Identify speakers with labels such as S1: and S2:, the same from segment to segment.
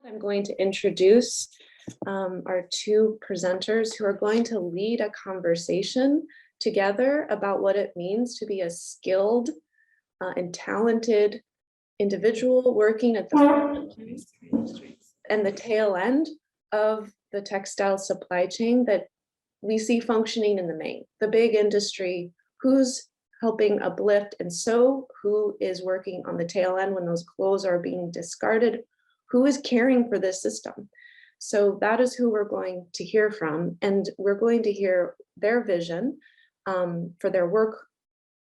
S1: I'm going to introduce our two presenters who are going to lead a conversation together about what it means to be a skilled and talented individual working at the front and the tail end of the textile supply chain that we see functioning in the main, the big industry, who's helping uplift and sew, who is working on the tail end when those clothes are being discarded, who is caring for this system. So that is who we're going to hear from, and we're going to hear their vision for their work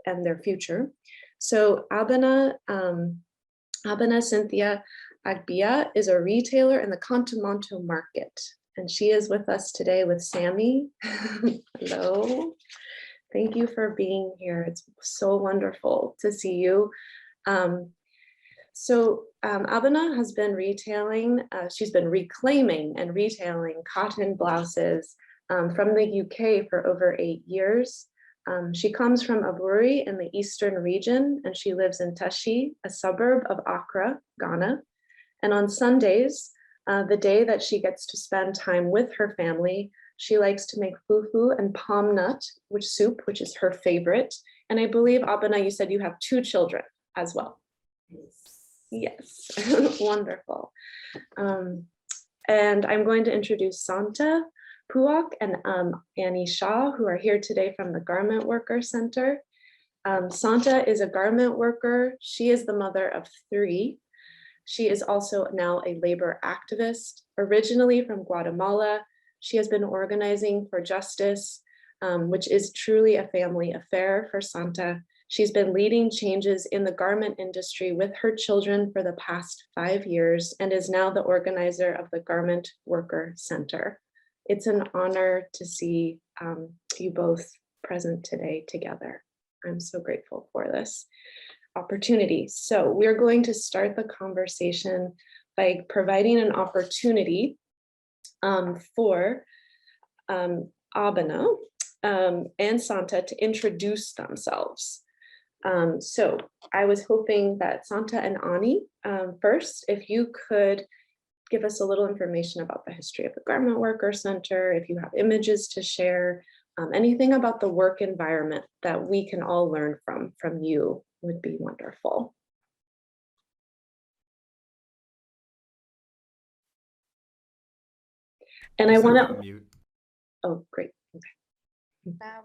S1: and their future. So Abena Cynthia Agyeibia is a retailer in the Kantamanto market, and she is with us today with Sammy. Hello. Thank you for being here. It's so wonderful to see you. Abena has been retailing, she's been reclaiming and retailing cotton blouses from the UK for over 8 years. She comes from Aburi in the eastern region, and she lives in Tashi, a suburb of Accra, Ghana. And on Sundays, the day that she gets to spend time with her family, she likes to make fufu and palm nut soup, which is her favorite. And I believe, Abena, you said you have 2 children as well. Yes, wonderful. And I'm going to introduce Santa, Puac, and Annie Shaw, who are here today from the Garment Worker Center. Santa is a garment worker. She is the mother of 3. She is also now a labor activist. Originally from Guatemala, she has been organizing for justice, which is truly a family affair for Santa. She's been leading changes in the garment industry with her children for the past 5 years and is now the organizer of the Garment Worker Center. It's an honor to see you both present today together. I'm so grateful for this opportunity. So we're going to start the conversation by providing an opportunity for Abena and Santa to introduce themselves. So I was hoping that Santa and Ani, first, if you could give us a little information about the history of the Garment Worker Center, if you have images to share, anything about the work environment that we can all learn from you would be wonderful. And I want to, oh, great. Okay.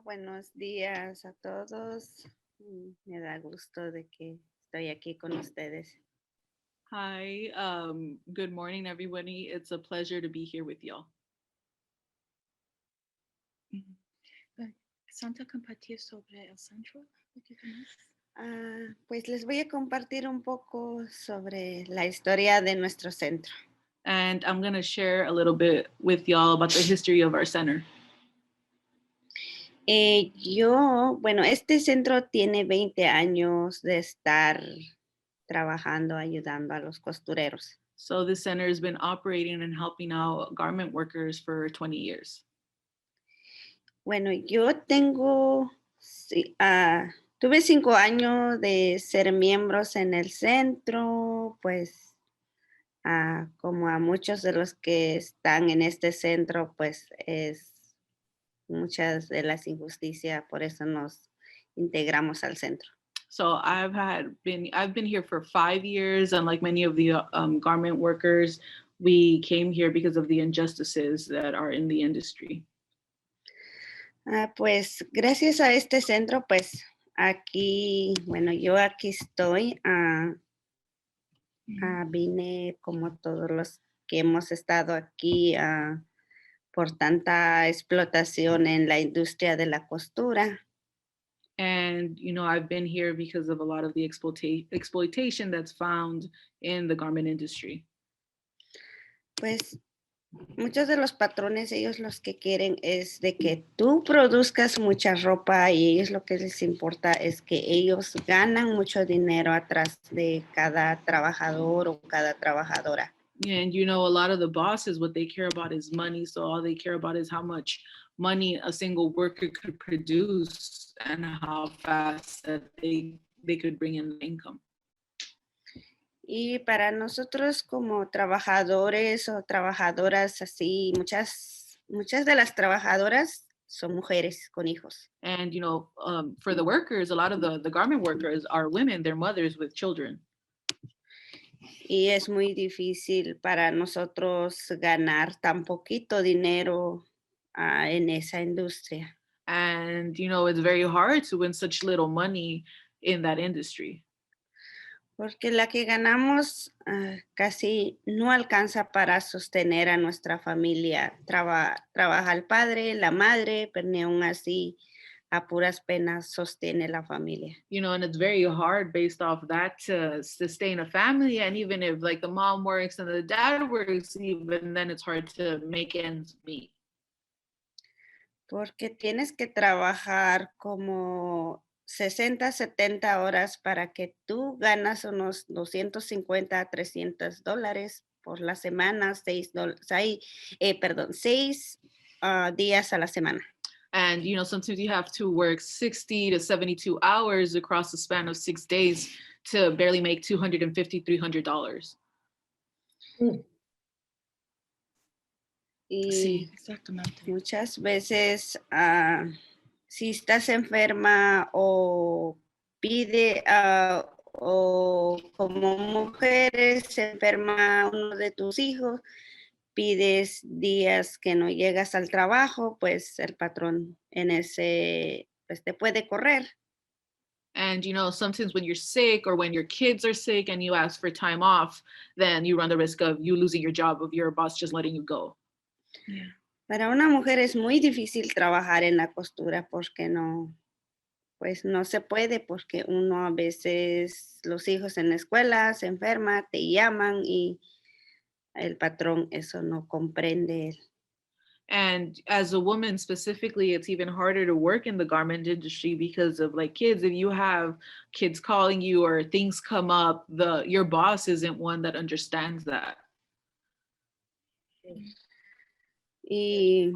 S2: Buenos días a todos. Me da gusto de que estoy aquí con ustedes.
S3: Hi, good morning, everybody. It's a pleasure to be here with y'all.
S4: Santa compartir sobre el centro.
S2: Pues les voy a compartir un poco sobre la historia de nuestro centro.
S3: And I'm going to share a little bit with y'all about the history of our center.
S2: Este centro tiene 20 años de estar trabajando, ayudando a los costureros.
S3: So this center has been operating and helping out garment workers for 20 years.
S2: Bueno, yo tuve 5 años de ser miembros en el centro, pues como a muchos de los que están en este centro, pues es muchas de las injusticias, por eso nos integramos al centro.
S3: So I've been here for 5 years, and like many of the garment workers, we came here because of the injustices that are in the industry.
S2: Pues gracias a este centro, pues yo aquí estoy. Vine como todos los que hemos estado aquí por tanta explotación en la industria de la costura.
S3: And, I've been here because of a lot of the exploitation that's found in the garment industry.
S2: Pues muchos de los patrones, ellos los que quieren es de que tú produzcas mucha ropa, y ellos lo que les importa es que ellos ganan mucho dinero atrás de cada trabajador o cada trabajadora.
S3: And a lot of the bosses, what they care about is money. So all they care about is how much money a single worker could produce and how fast that they could bring in income.
S2: Y para nosotros como trabajadores o trabajadoras así, muchas de las trabajadoras son mujeres con hijos.
S3: And, you know, for the workers, a lot of the garment workers are women, they're mothers with children.
S2: Y es muy difícil para nosotros ganar tan poquito dinero en esa industria.
S3: And, you know, it's very hard to win such little money in that industry.
S2: Porque la que ganamos casi no alcanza para sostener a nuestra familia. Trabaja el padre, la madre, pero ni aún así a puras penas sostiene la familia.
S3: You know, and it's very hard based off that to sustain a family. And even if like the mom works and the dad works, even then it's hard to make ends meet.
S2: Porque tienes que trabajar como 60, 70 horas para que tú ganas unos 250 a $300 por la semana, 6 días a la semana.
S3: And, you know, sometimes you have to work 60 to 72 hours across the span of 6 days to barely make $250, $300.
S2: Y
S4: Sí, exactamente.
S2: muchas veces, si estás enferma o pide, o como mujeres se enferma uno de tus hijos, pides días que no llegas al trabajo, pues el patrón pues te puede correr.
S3: And, you know, sometimes when you're sick or when your kids are sick and you ask for time off, then you run the risk of you losing your job, of your boss just letting you go.
S4: Yeah.
S2: Para una mujer es muy difícil trabajar en la costura porque pues no se puede, porque uno a veces los hijos en la escuela se enferma, te llaman y el patrón eso no comprende.
S3: And as a woman specifically, it's even harder to work in the garment industry because of like kids. If you have kids calling you or things come up, your boss isn't one that understands that.
S2: Y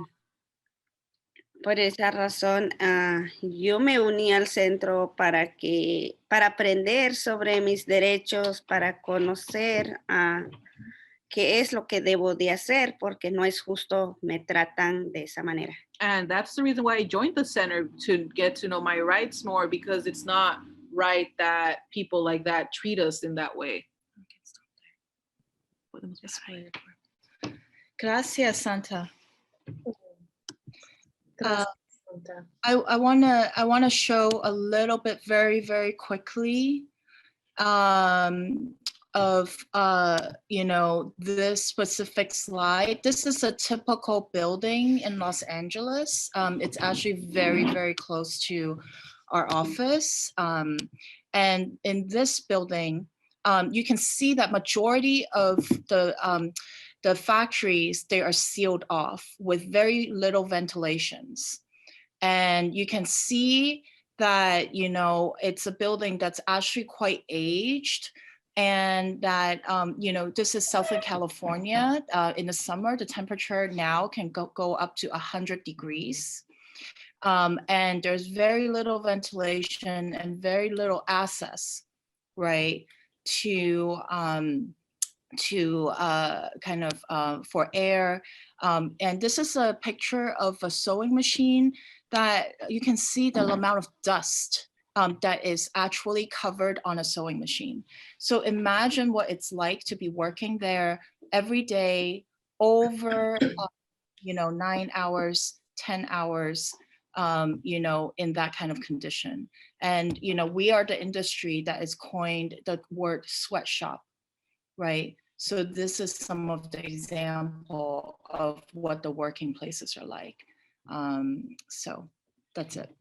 S2: por esa razón, yo me uní al centro para aprender sobre mis derechos, para conocer qué es lo que debo de hacer, porque no es justo me tratan de esa manera.
S3: And that's the reason why I joined the center, to get to know my rights more, because it's not right that people like that treat us in that way.
S4: Gracias, Santa.
S1: Gracias, Santa.
S4: I wanna show a little bit very, very quickly of you know, this specific slide. This is a typical building in Los Angeles. It's actually very, very close to our office. And in this building, you can see that majority of the factories, they are sealed off with very little ventilations. And you can see that, you know, it's a building that's actually quite aged, and that, you know, this is Southern California. In the summer, the temperature now can go up to 100 degrees. And there's very little ventilation and very little access, right, to kind of for air. And this is a picture of a sewing machine that you can see the amount of dust that is actually covered on a sewing machine. So imagine what it's like to be working there every day over, you know, 9 hours, 10 hours, you know, in that kind of condition. And, you know, we are the industry that has coined the word sweatshop, right? So this is some of the example of what the working places are like. So that's it.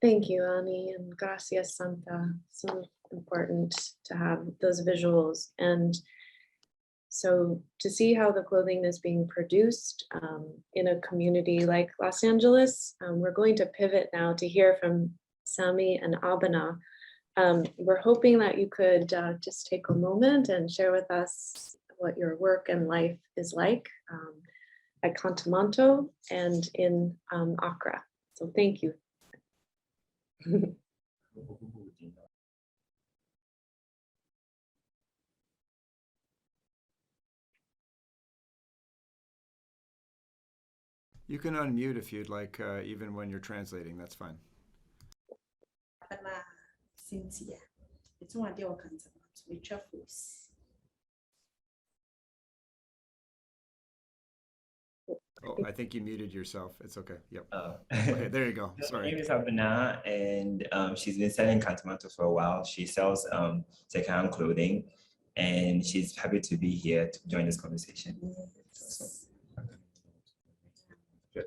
S1: Thank you, Ani, and gracias, Santa. So important to have those visuals. And so to see how the clothing is being produced in a community like Los Angeles, we're going to pivot now to hear from Sami and Abena. We're hoping that you could just take a moment and share with us what your work and life is like at Kantamanto and in Accra. So thank you.
S5: You can unmute if you'd like, even when you're translating, that's fine.
S6: Abena Cynthia. It's one day or Kantamanto. We travels.
S5: Oh, I think you muted yourself. It's okay. Yep.
S7: Oh.
S5: Okay, there you go.
S7: My
S5: Sorry.
S7: name is Abena, and she's been selling Kantamanto for a while. She sells secondhand clothing, and she's happy to be here to join this conversation. So,
S6: I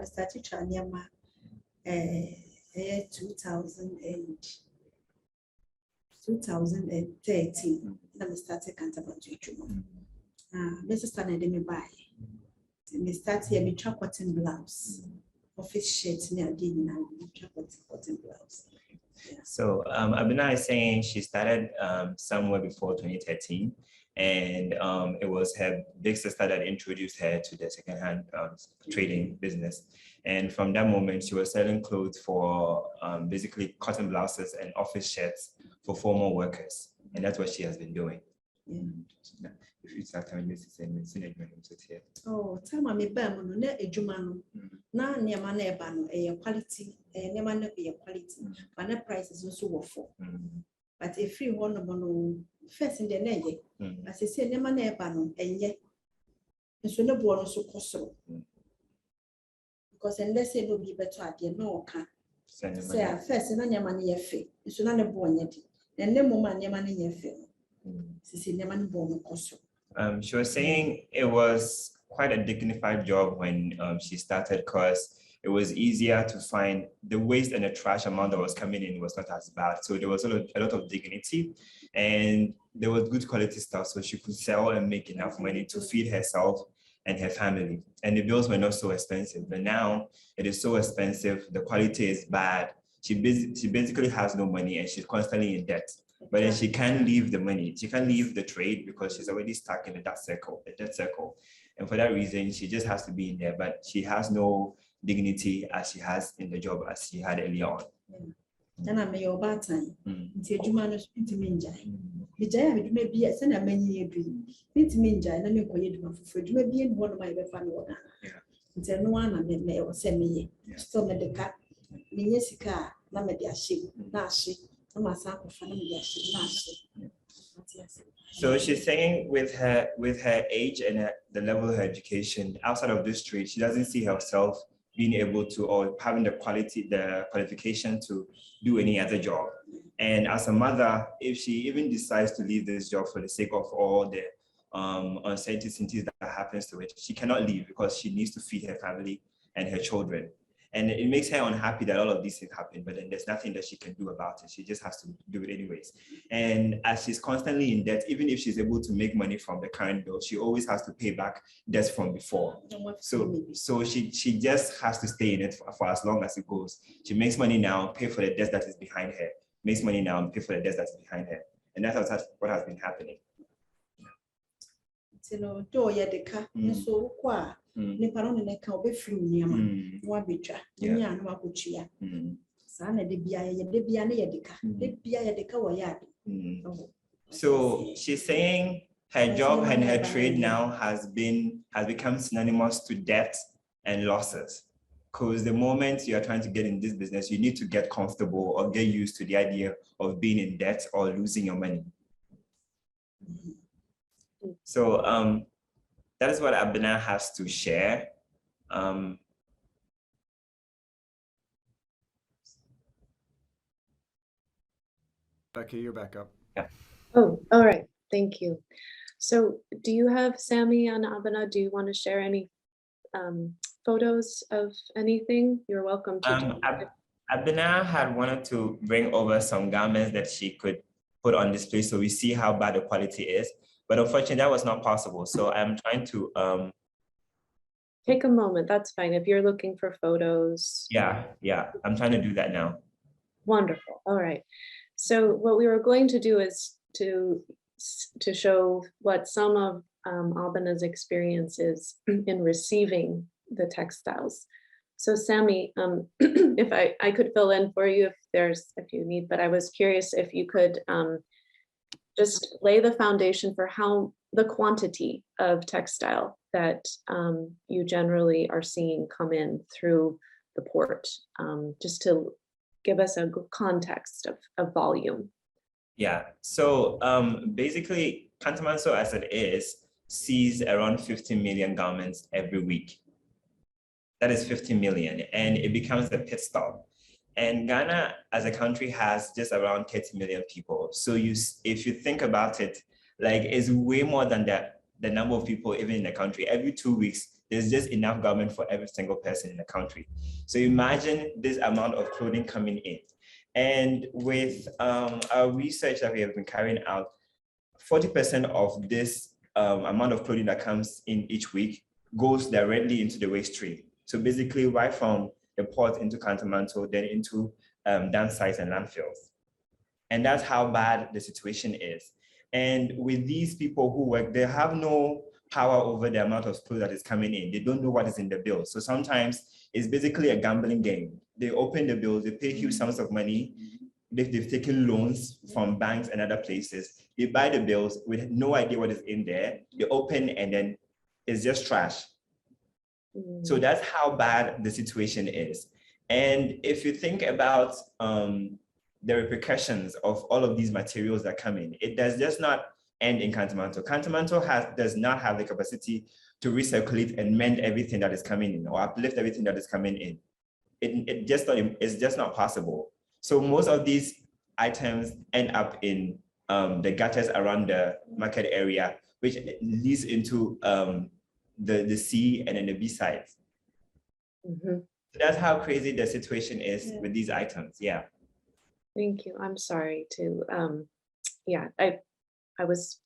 S6: started trying Yama 2013. Then I started Kantamanto. Mrs. Stanley did me buy. Me start here, me try cotton blouse. Office shirts near did now. Try cotton blouse.
S7: So Abena is saying she started somewhere before 2013, and it was her big sister that introduced her to the secondhand trading business. And from that moment, she was selling clothes for basically cotton blouses and office shirts for formal workers, and that's what she has been doing.
S6: Yeah.
S7: If you start telling me to say,
S6: Oh, time I me buy no na ejuma no na niam na eba no quality niam na quality but na prices also were for but if you want no first in the neye as I say niam na eba no enye nso ne bo no so kosoro because unless say no be better at no ka say first na niam na ye fe nso na ne bo nye di na ne mo ma niam na ye fe say niam na bo no kosoro.
S7: She was saying it was quite a dignified job when she started because it was easier to find the waste and the trash amount that was coming in was not as bad. So there was a lot of dignity and there was good quality stuff. So she could sell and make enough money to feed herself and her family. And the bills were not so expensive. But now it is so expensive. The quality is bad. She basically has no money and she's constantly in debt. But then she can't leave the money. She can't leave the trade because she's already stuck in the debt circle. And for that reason, she just has to be in there. But she has no dignity as she has in the job as she had earlier on.
S6: And I'm your bad time. Until you manage to minja. Vijaya may be a send a many dream. It's minja and then you call it for you may be in one of my family. Until no one I may or send me. Still met the cat. Minyesika, Namadia she, Nashi.
S7: So she's saying with her age and the level of her education outside of this trade, she doesn't see herself being able to or having the qualification to do any other job. And as a mother, if she even decides to leave this job for the sake of all the uncertainties that happens to it, she cannot leave because she needs to feed her family and her children. And it makes her unhappy that all of these things happen, but then there's nothing that she can do about it. She just has to do it anyways. And as she's constantly in debt, even if she's able to make money from the current bill, she always has to pay back debts from before. So she just has to stay in it for as long as it goes. She makes money now, pay for the debt that is behind her. Makes money now and pay for the debt that's behind her. And that's what has been happening.
S6: Nipa no ne ka obefiri niam no abetwa nya no akotua sa na de bia ne ye deka wo yard.
S7: So she's saying her job and her trade now has become synonymous to debt and losses, because the moment you are trying to get in this business, you need to get comfortable or get used to the idea of being in debt or losing your money. So that is what Abena has to share.
S5: Becky, you're back up.
S7: Yeah.
S1: Oh, all right. Thank you. So do you have Sammy and Abena? Do you want to share any photos of anything? You're welcome to.
S7: Abena had wanted to bring over some garments that she could put on display so we see how bad the quality is. But unfortunately, that was not possible. So I'm trying to
S1: take a moment. That's fine. If you're looking for photos.
S7: Yeah. I'm trying to do that now.
S1: Wonderful. All right. So what we were going to do is to show what some of Abena's experiences in receiving the textiles. So Sammy, if I could fill in for you if you need, but I was curious if you could just lay the foundation for how the quantity of textile that you generally are seeing come in through the port, just to give us a good context of volume.
S7: Yeah, so basically Kantamanto as it is sees around 50 million garments every week. That is 50 million, and it becomes the pit stop. And Ghana as a country has just around 30 million people. So if you think about it, like it's way more than the number of people even in the country. Every 2 weeks, there's just enough garment for every single person in the country. So imagine this amount of clothing coming in. And with our research that we have been carrying out, 40% of this amount of clothing that comes in each week goes directly into the waste stream. So basically right from the port into Kantamanto, then into dump sites and landfills. And that's how bad the situation is. And with these people who work, they have no power over the amount of clothes that is coming in. They don't know what is in the bill. So sometimes it's basically a gambling game. They open the bills, they pay huge sums of money. They've taken loans from banks and other places. They buy the bills with no idea what is in there. They open and then it's just trash. So that's how bad the situation is. And if you think about the repercussions of all of these materials that come in, it does just not end in Kantamanto. Kantamanto does not have the capacity to recirculate and mend everything that is coming in or uplift everything that is coming in. It's just not possible. So most of these items end up in the gutters around the market area, which leads into the sea and then the B sides.
S1: Mm-hmm.
S7: So that's how crazy the situation is with these items. Yeah.
S1: Thank you. I'm sorry to, yeah, I was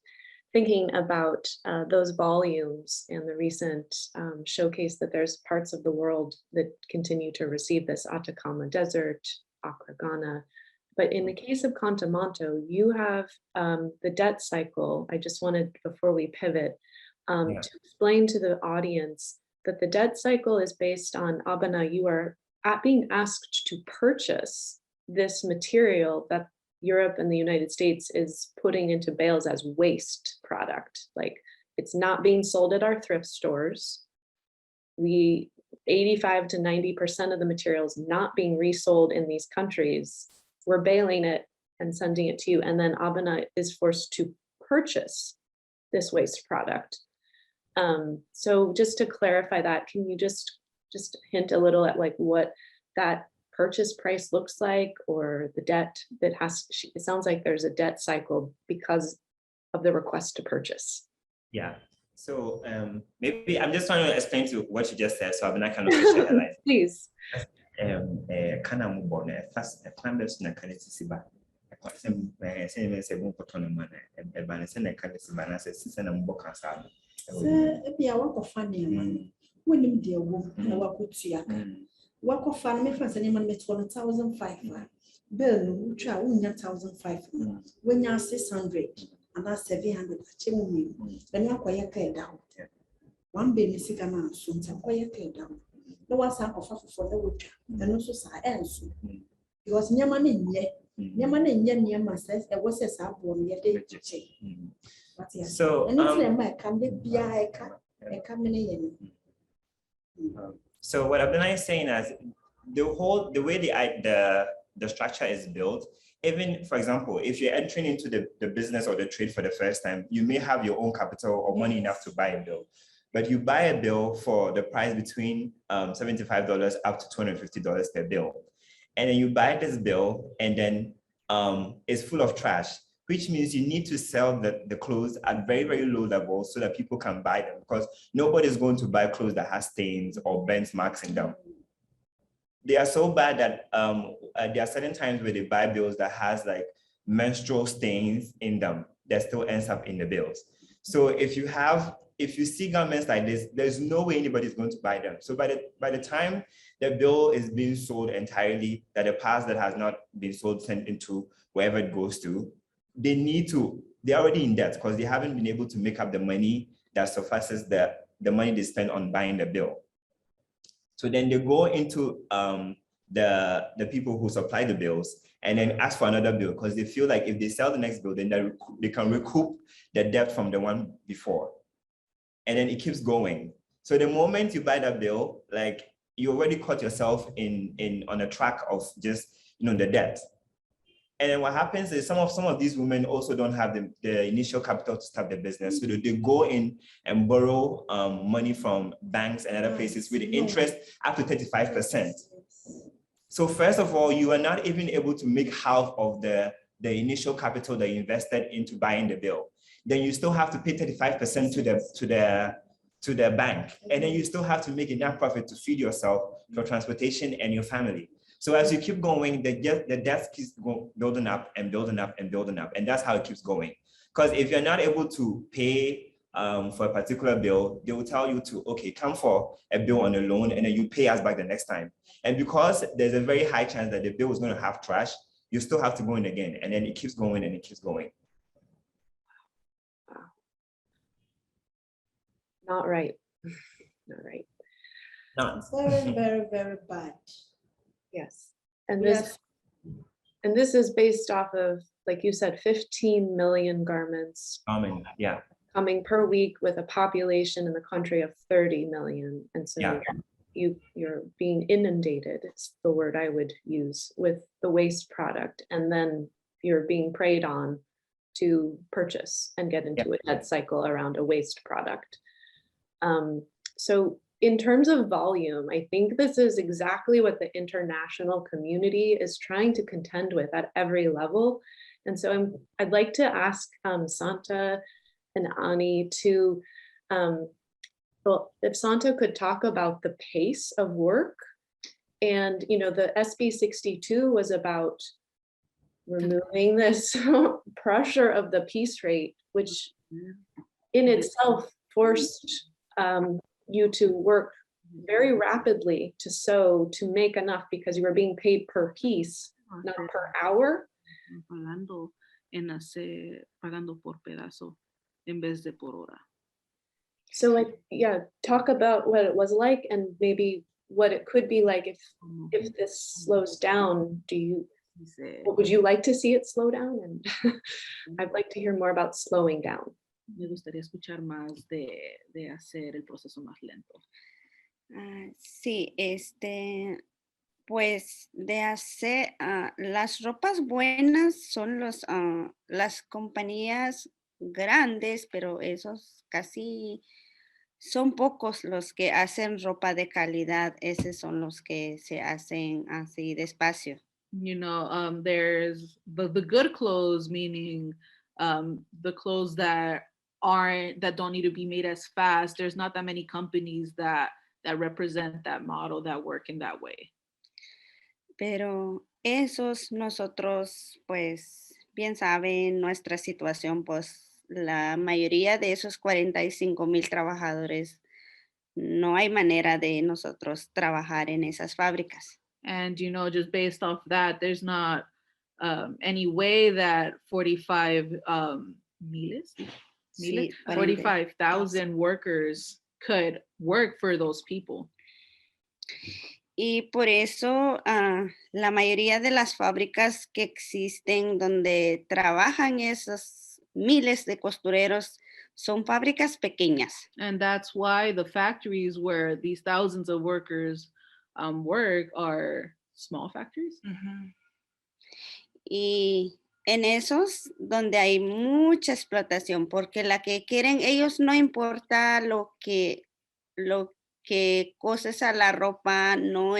S1: thinking about those volumes and the recent showcase that there's parts of the world that continue to receive this Atacama Desert, Accra, Ghana. But in the case of Kantamanto, you have the debt cycle. I just wanted, before we pivot, to explain to the audience that the debt cycle is based on Abena. You are being asked to purchase this material that Europe and the United States is putting into bales as waste product. Like, it's not being sold at our thrift stores. 85 to 90% of the materials not being resold in these countries. We're baling it and sending it to you, and then Abena is forced to purchase this waste product. So just to clarify that, can you just hint a little at like what that purchase price looks like, or the debt that it sounds like there's a debt cycle because of the request to purchase.
S7: Yeah. So maybe I'm just trying to explain to what you just said, so I'm not kind of visualize.
S1: Please.
S6: Wako fan me fan sene man me 1,500 bill no utra unya 1,500 when you 600 and that's 700 achemu me then you akoya ka down one bill me sika na so nta akoya ka down no was akofa for the utra and no so sa enso because nyama ne nyama says e was say sa bo me dey check
S7: so
S6: and it's my can be bia e ka me ne.
S7: So what Abena is saying is the way the structure is built, even for example, if you're entering into the business or the trade for the first time, you may have your own capital or money enough to buy a bill, but you buy a bill for the price between $75 up to $250 per bill. And then you buy this bill and then it's full of trash, which means you need to sell the clothes at very, very low levels so that people can buy them, because nobody's going to buy clothes that has stains or burnt marks in them. They are so bad that there are certain times where they buy bills that has like menstrual stains in them that still ends up in the bills. So if you see garments like this, there's no way anybody's going to buy them. So by the time the bill is being sold entirely, that the parts that has not been sold sent into wherever it goes to, they're already in debt because they haven't been able to make up the money that suffices the money they spend on buying the bill. So then they go into the people who supply the bills and then ask for another bill because they feel like if they sell the next bill, then they can recoup the debt from the one before. And then it keeps going. So the moment you buy that bill, like you already caught yourself on a track of just, the debt. And then what happens is some of these women also don't have the initial capital to start their business. So they go in and borrow money from banks and other places with interest up to 35%. So first of all, you are not even able to make half of the initial capital that you invested into buying the bill. Then you still have to pay 35% to the bank. And then you still have to make enough profit to feed yourself, your transportation and your family. So as you keep going, the debt keeps building up and building up and building up. And that's how it keeps going. Because if you're not able to pay for a particular bill, they will tell you to, okay, come for a bill on a loan and then you pay us back the next time. And because there's a very high chance that the bill is going to have trash, you still have to go in again. And then it keeps going and it keeps going.
S1: Not right. Not right.
S7: No.
S6: It's very, very, very bad.
S1: Yes. And
S6: Yes.
S1: this is based off of, like you said, 15 million garments
S7: Yeah.
S1: coming per week with a population in the country of 30 million. And so
S7: Yeah.
S1: you're being inundated, it's the word I would use, with the waste product. And then you're being preyed on to purchase and get into a debt cycle around a waste product. So in terms of volume, I think this is exactly what the international community is trying to contend with at every level. And so I'd like to ask Santa and Ani to, well, if Santa could talk about the pace of work. And, the SB 62 was about removing this pressure of the piece rate, which in itself forced you to work very rapidly to sew, to make enough, because you were being paid per piece, not per hour.
S3: Pagando por pedazo en vez de por hora.
S1: So talk about what it was like and maybe what it could be like if this slows down. What would you like to see it slow down? And I'd like to hear more about slowing down.
S3: Me gustaría escuchar más de hacer el proceso más lento.
S2: Sí, pues de hacer las ropas buenas son las compañías grandes, pero esos casi son pocos los que hacen ropa de calidad. Esos son los que se hacen así despacio.
S3: There's the good clothes, meaning the clothes that don't need to be made as fast. There's not that many companies that represent that model, that work in that way.
S2: Pero nosotros, pues, bien saben nuestra situación, pues la mayoría de esos 45,000 trabajadores, no hay manera de nosotros trabajar en esas fábricas.
S3: And, just based off that, there's not any way that 45,000 workers could work for those people.
S2: Y por eso la mayoría de las fábricas que existen donde trabajan esos miles de costureros son fábricas pequeñas.
S3: And that's why the factories where these thousands of workers work are small factories.
S4: Mhm.
S2: Y en esos donde hay mucha explotación, porque la que quieren ellos no importa lo que coses a la ropa, no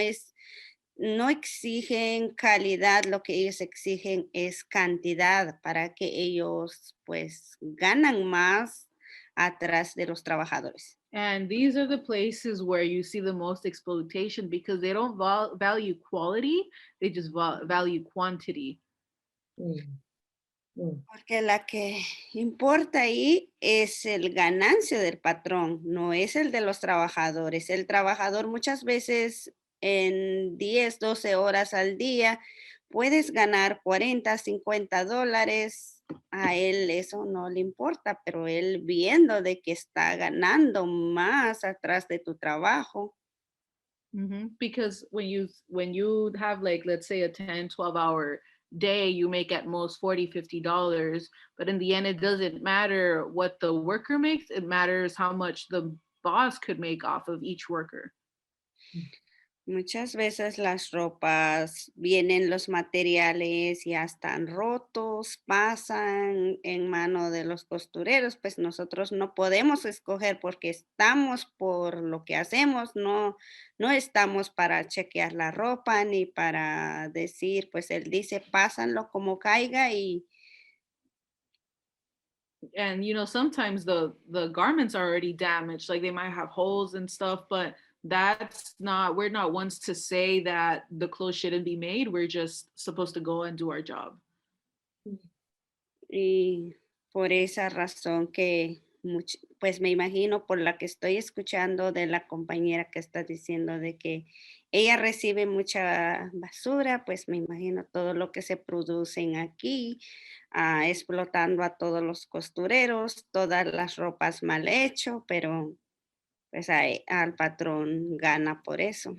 S2: exigen calidad, lo que ellos exigen es cantidad para que ellos pues ganan más atrás de los trabajadores.
S3: And these are the places where you see the most exploitation because they don't value quality, they just value quantity.
S2: Porque la que importa ahí es el ganancia del patrón, no es el de los trabajadores. El trabajador muchas veces en 10, 12 horas al día puedes ganar 40, 50 dólares. A él eso no le importa, pero él viendo de que está ganando más atrás de tu trabajo.
S3: Because when you have like, let's say a 10-12 hour day, you make at most $40-50, but in the end it doesn't matter what the worker makes, it matters how much the boss could make off of each worker.
S2: Muchas veces las ropas vienen los materiales ya están rotos, pasan en mano de los costureros, pues nosotros no podemos escoger porque estamos por lo que hacemos, no estamos para chequear la ropa ni para decir, pues él dice, pásanlo como caiga y
S3: And sometimes the garments are already damaged, like they might have holes and stuff, but we're not ones to say that the clothes shouldn't be made. We're just supposed to go and do our job.
S2: Y por esa razón que, pues me imagino por la que estoy escuchando de la compañera que está diciendo de que ella recibe mucha basura, pues me imagino todo lo que se producen aquí, explotando a todos los costureros, todas las ropas mal hecho, pero pues al patrón gana por eso.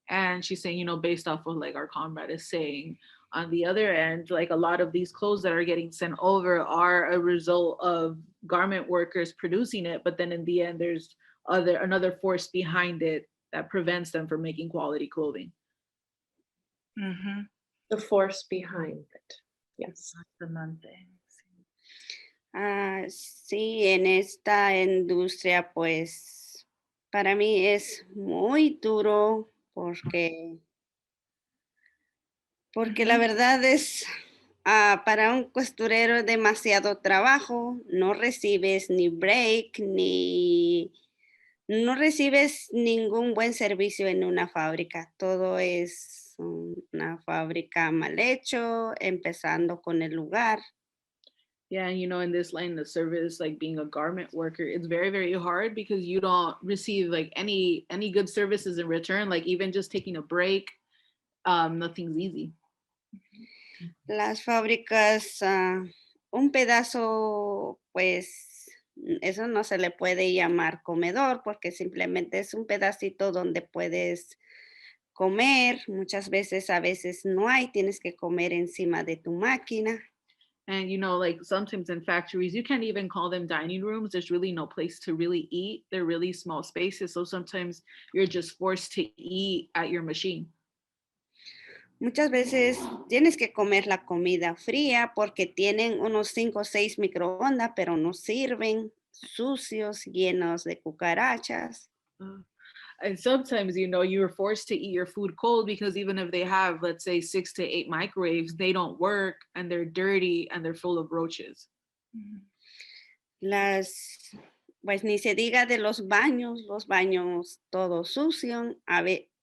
S3: And she's saying, based off of like our comrade is saying, on the other end, like a lot of these clothes that are getting sent over are a result of garment workers producing it, but then in the end there's another force behind it that prevents them from making quality clothing.
S1: The force behind it. Yes.
S2: Sí, en esta industria pues para mí es muy duro porque la verdad es para un costurero es demasiado trabajo, no recibes ni break, no recibes ningún buen servicio en una fábrica, todo es una fábrica mal hecho, empezando con el lugar.
S3: Yeah, and in this line of service, like being a garment worker, it's very, very hard because you don't receive like any good services in return, like even just taking a break, nothing's easy.
S2: Las fábricas, un pedazo, pues eso no se le puede llamar comedor porque simplemente es un pedacito donde puedes comer. Muchas veces, a veces no hay, tienes que comer encima de tu máquina.
S3: And like sometimes in factories, you can't even call them dining rooms. There's really no place to really eat. They're really small spaces. So sometimes you're just forced to eat at your machine.
S2: Muchas veces tienes que comer la comida fría porque tienen unos 5 o 6 microondas, pero no sirven, sucios, llenos de cucarachas.
S3: And sometimes, you're forced to eat your food cold because even if they have, let's say, 6 to 8 microwaves, they don't work and they're dirty and they're full of roaches.
S2: Pues ni se diga de los baños todos sucios.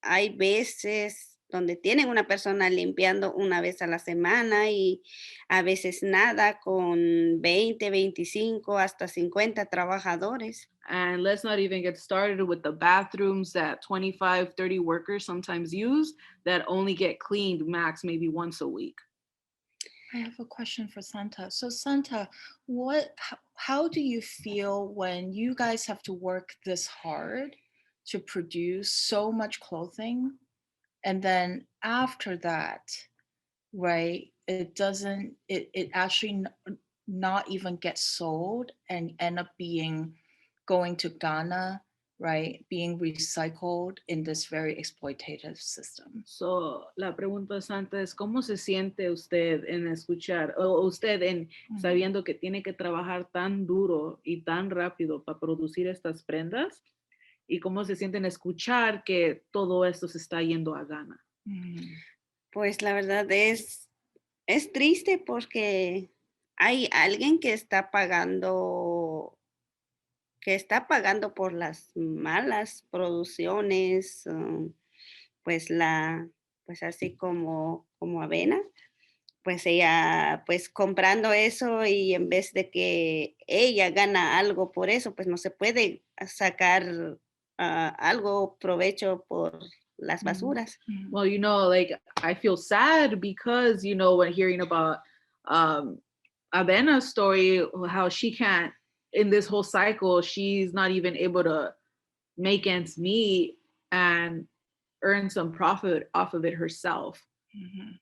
S2: Hay veces donde tienen una persona limpiando una vez a la semana y a veces nada con 20, 25, hasta 50 trabajadores.
S3: And let's not even get started with the bathrooms that 25, 30 workers sometimes use that only get cleaned max maybe once a week.
S4: I have a question for Santa. So Santa, how do you feel when you guys have to work this hard to produce so much clothing? And then after that, right, it actually not even get sold and end up going to Ghana, right, being recycled in this very exploitative system.
S3: So, la pregunta santa es, ¿cómo se siente usted en escuchar, o usted en sabiendo que tiene que trabajar tan duro y tan rápido para producir estas prendas? ¿Y cómo se siente en escuchar que todo esto se está yendo a Ghana?
S2: Pues la verdad es triste porque hay alguien que está pagando por las malas producciones, pues así como Abena, pues ella pues comprando eso y en vez de que ella gana algo por eso, pues no se puede sacar algo provecho por las basuras.
S3: Well, like I feel sad because, when hearing about Abena's story, how she can't, in this whole cycle, she's not even able to make ends meet. And earn some profit off of it herself.
S4: Mhm.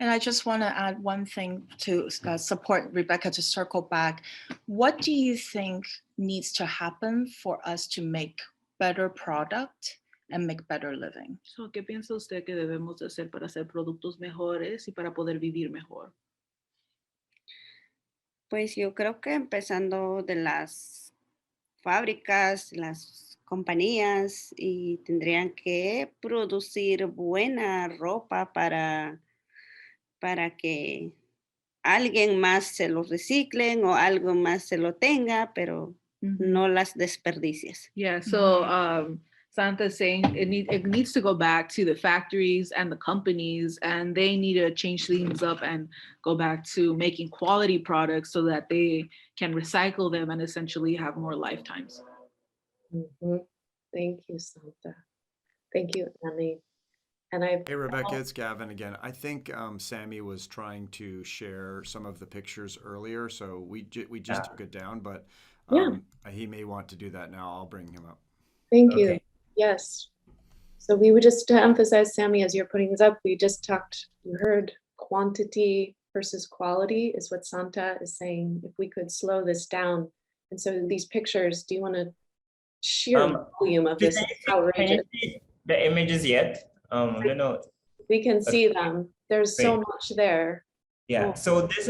S4: And I just want to add one thing to support Rebecca, to circle back. What do you think needs to happen for us to make better product and make better living?
S3: So, ¿qué piensa usted que debemos hacer para hacer productos mejores y para poder vivir mejor?
S2: Pues yo creo que empezando de las fábricas, las compañías, y tendrían que producir buena ropa para que alguien más se lo reciclen o algo más se lo tenga, pero no las desperdicies.
S3: Yeah, so Santa's saying it needs to go back to the factories and the companies, and they need to change things up and go back to making quality products so that they can recycle them and essentially have more lifetimes.
S1: Mhm. Thank you, Santa. Thank you, Annie. And I,
S5: Hey, Rebecca, it's Gavin again. I think Sammy was trying to share some of the pictures earlier, so we just took it down, but
S1: Yeah.
S5: he may want to do that now. I'll bring him up.
S1: thank you.
S7: Okay.
S1: Yes. So we would just to emphasize, Sammy, as you're putting this up, we just talked, you heard quantity versus quality is what Santa is saying. If we could slow this down. And so these pictures, do you want to sheer volume of this?
S7: Can
S1: Is
S7: you
S1: outrageous.
S7: see the images yet? I don't know.
S1: We can see them. There's so
S7: Great.
S1: much there.
S7: Yeah,
S1: Cool.
S7: so this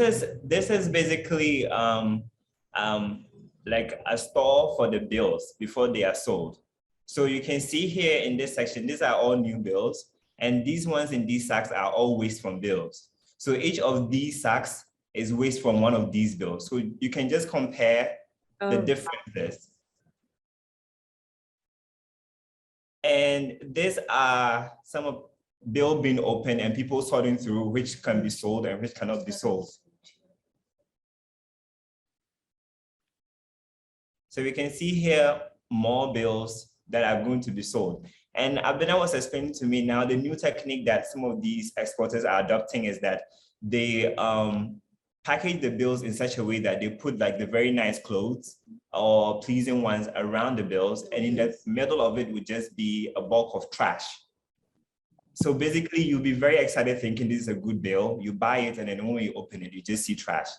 S7: is basically like a store for the bills before they are sold. So you can see here in this section, these are all new bills, and these ones in these sacks are all waste from bills. So each of these sacks is waste from one of these bills. So you can just compare the differences. And these are some of bill being opened and people sorting through which can be sold and which cannot be sold. So we can see here more bills that are going to be sold. And Abena was explaining to me now the new technique that some of these exporters are adopting is that they package the bills in such a way that they put like the very nice clothes or pleasing ones around the bills, and in the middle of it would just be a bulk of trash. So basically you'll be very excited thinking this is a good bill, you buy it, and then when you open it, you just see trash.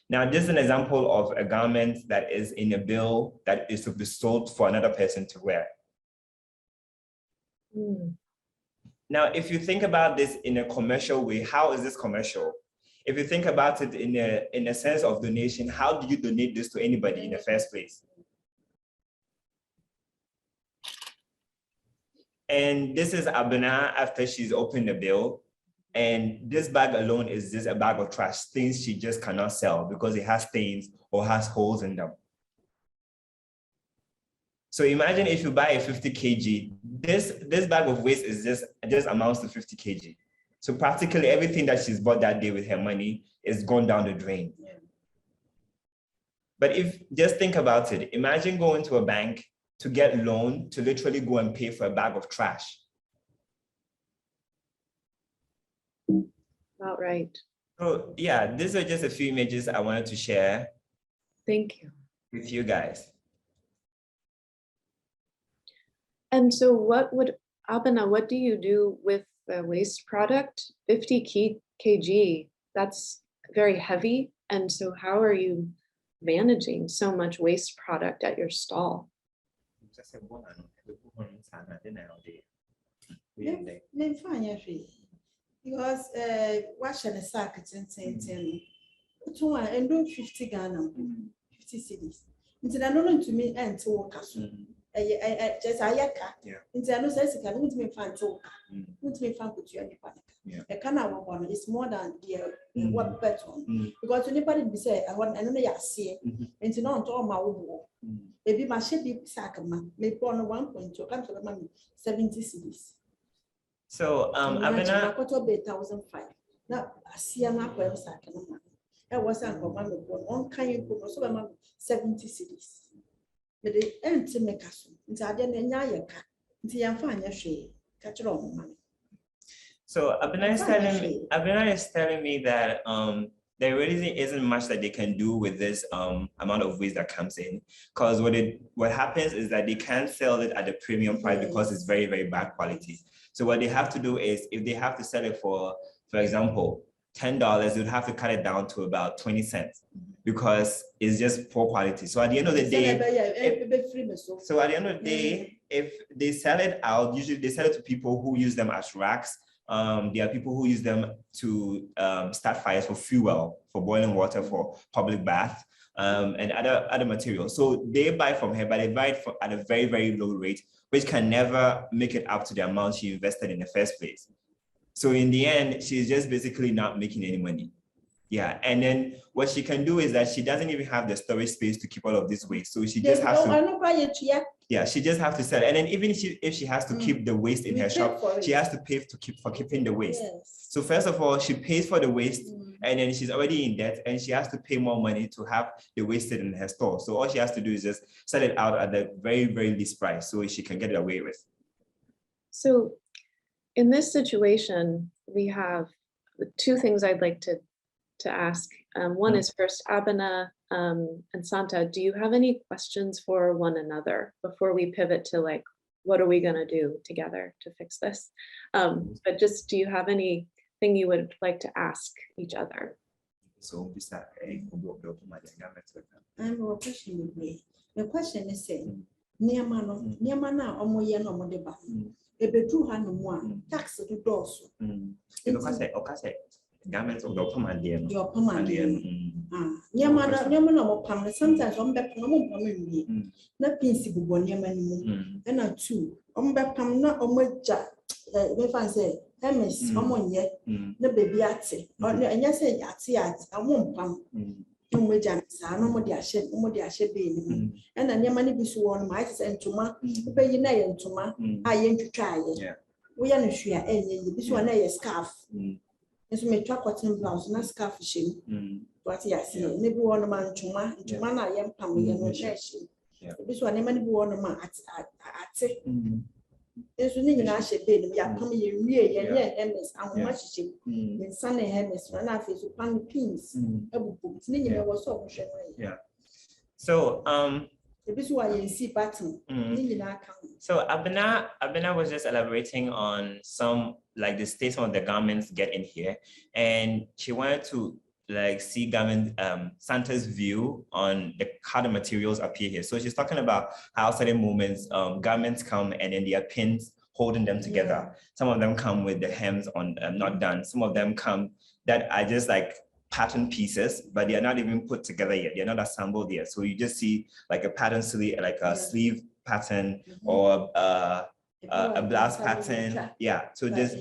S7: Now, this is an example of a garment that is in a bill that is to be sold for another person to wear. Now, if you think about this in a commercial way, how is this commercial? If you think about it in a sense of donation, how do you donate this to anybody in the first place? And this is Abena after she's opened the bill. And this bag alone is just a bag of trash, things she just cannot sell because it has stains or has holes in them. So imagine if you buy a 50 kg, this bag of waste is just amounts to 50 kg. So practically everything that she's bought that day with her money is gone down the drain. Yeah. But if just think about it, imagine going to a bank to get loan to literally go and pay for a bag of trash.
S1: About right.
S7: So yeah, these are just a few images I wanted to share.
S1: Thank you.
S7: With you guys.
S1: And so Abena, what do you do with the waste product? 50 kg, that's very heavy. And so how are you managing so much waste product at your stall?
S6: Because what shall I say? It's 50 Ghana, 50 cities. Into the known to me and to work. Just Ayaka. Into the no sense, I wouldn't me find to wouldn't me find with you any panic. A Canada one is more than the what better because anybody be say, I want another see into not all my war. Maybe my ship be sackman, may born 1.2 come to the money 70 cities.
S7: So Abena
S6: 1,005. Now I see an apple sack. I was a command of one kind of book, so 70 cities. But the end to make us into a Yaka, into Yamfanya catch it on money.
S7: So Abena is telling me that there really isn't much that they can do with this amount of waste that comes in. Because what happens is that they can't sell it at a premium price because it's very, very bad quality. So what they have to do is, if they have to sell it for example, $10, they would have to cut it down to about 20 cents because it's just poor quality. So at the end of the day, if they sell it out, usually they sell it to people who use them as racks. There are people who use them to start fires for fuel, for boiling water, for public bath, and other materials. So they buy from her, but they buy it at a very, very low rate, which can never make it up to the amount she invested in the first place. So in the end, she's just basically not making any money. Yeah, and then what she can do is that she doesn't even have the storage space to keep all of this waste. So she just has to, yeah, she just has to sell. And then even if she has to keep the waste in her shop, she has to pay for keeping the waste. Yes. So first of all, she pays for the waste, and then she's already in debt, and she has to pay more money to have the waste in her store. So all she has to do is just sell it out at the very, very least price so she can get it away with.
S1: So in this situation, we have two things I'd like to ask. One is first, Abena and Santa, do you have any questions for one another before we pivot to like, what are we gonna do together to fix this? But just, do you have anything you would like to ask each other?
S6: So I have a question. The question is saying, Niamana omoye no modeba. Ebedu hanu tax to doors.
S7: Garments of your command.
S6: Yamana mo pam sometimes on back no mo pam na pinsi bubo niamani mu na two on back pam na omoja me fan say MS omonye na baby ate or anya say ate amon pam omoja sa no mo de ahye be ni na niamani bi so won ma ate entoma be yi na ye ntoma aye ntwitwa aye wo ya no hwea enye bi so na ye scarf. So me twa cotton blouse na scarf shim. What you see, maybe one man chuma na yam pam ye no shim. This one maybe one man at This ni na she be no ya pam ye wie ye MS and much shim. In sun MS na face so pan pins. Ebubu. Ni me was so hwe no.
S7: Yeah. So
S6: this one you see pattern.
S7: So Abena was just elaborating on some like the state of the garments get in here, and she wanted to like see garment Santa's view on how the materials appear here. So she's talking about how certain moments garments come and then there are pins holding them together. Yeah. Some of them come with the hems on not done. Some of them come that are just like pattern pieces, but they are not even put together yet. They're not assembled yet. So you just see like a pattern sleeve, like a sleeve pattern or a blouse pattern. Yeah. So there's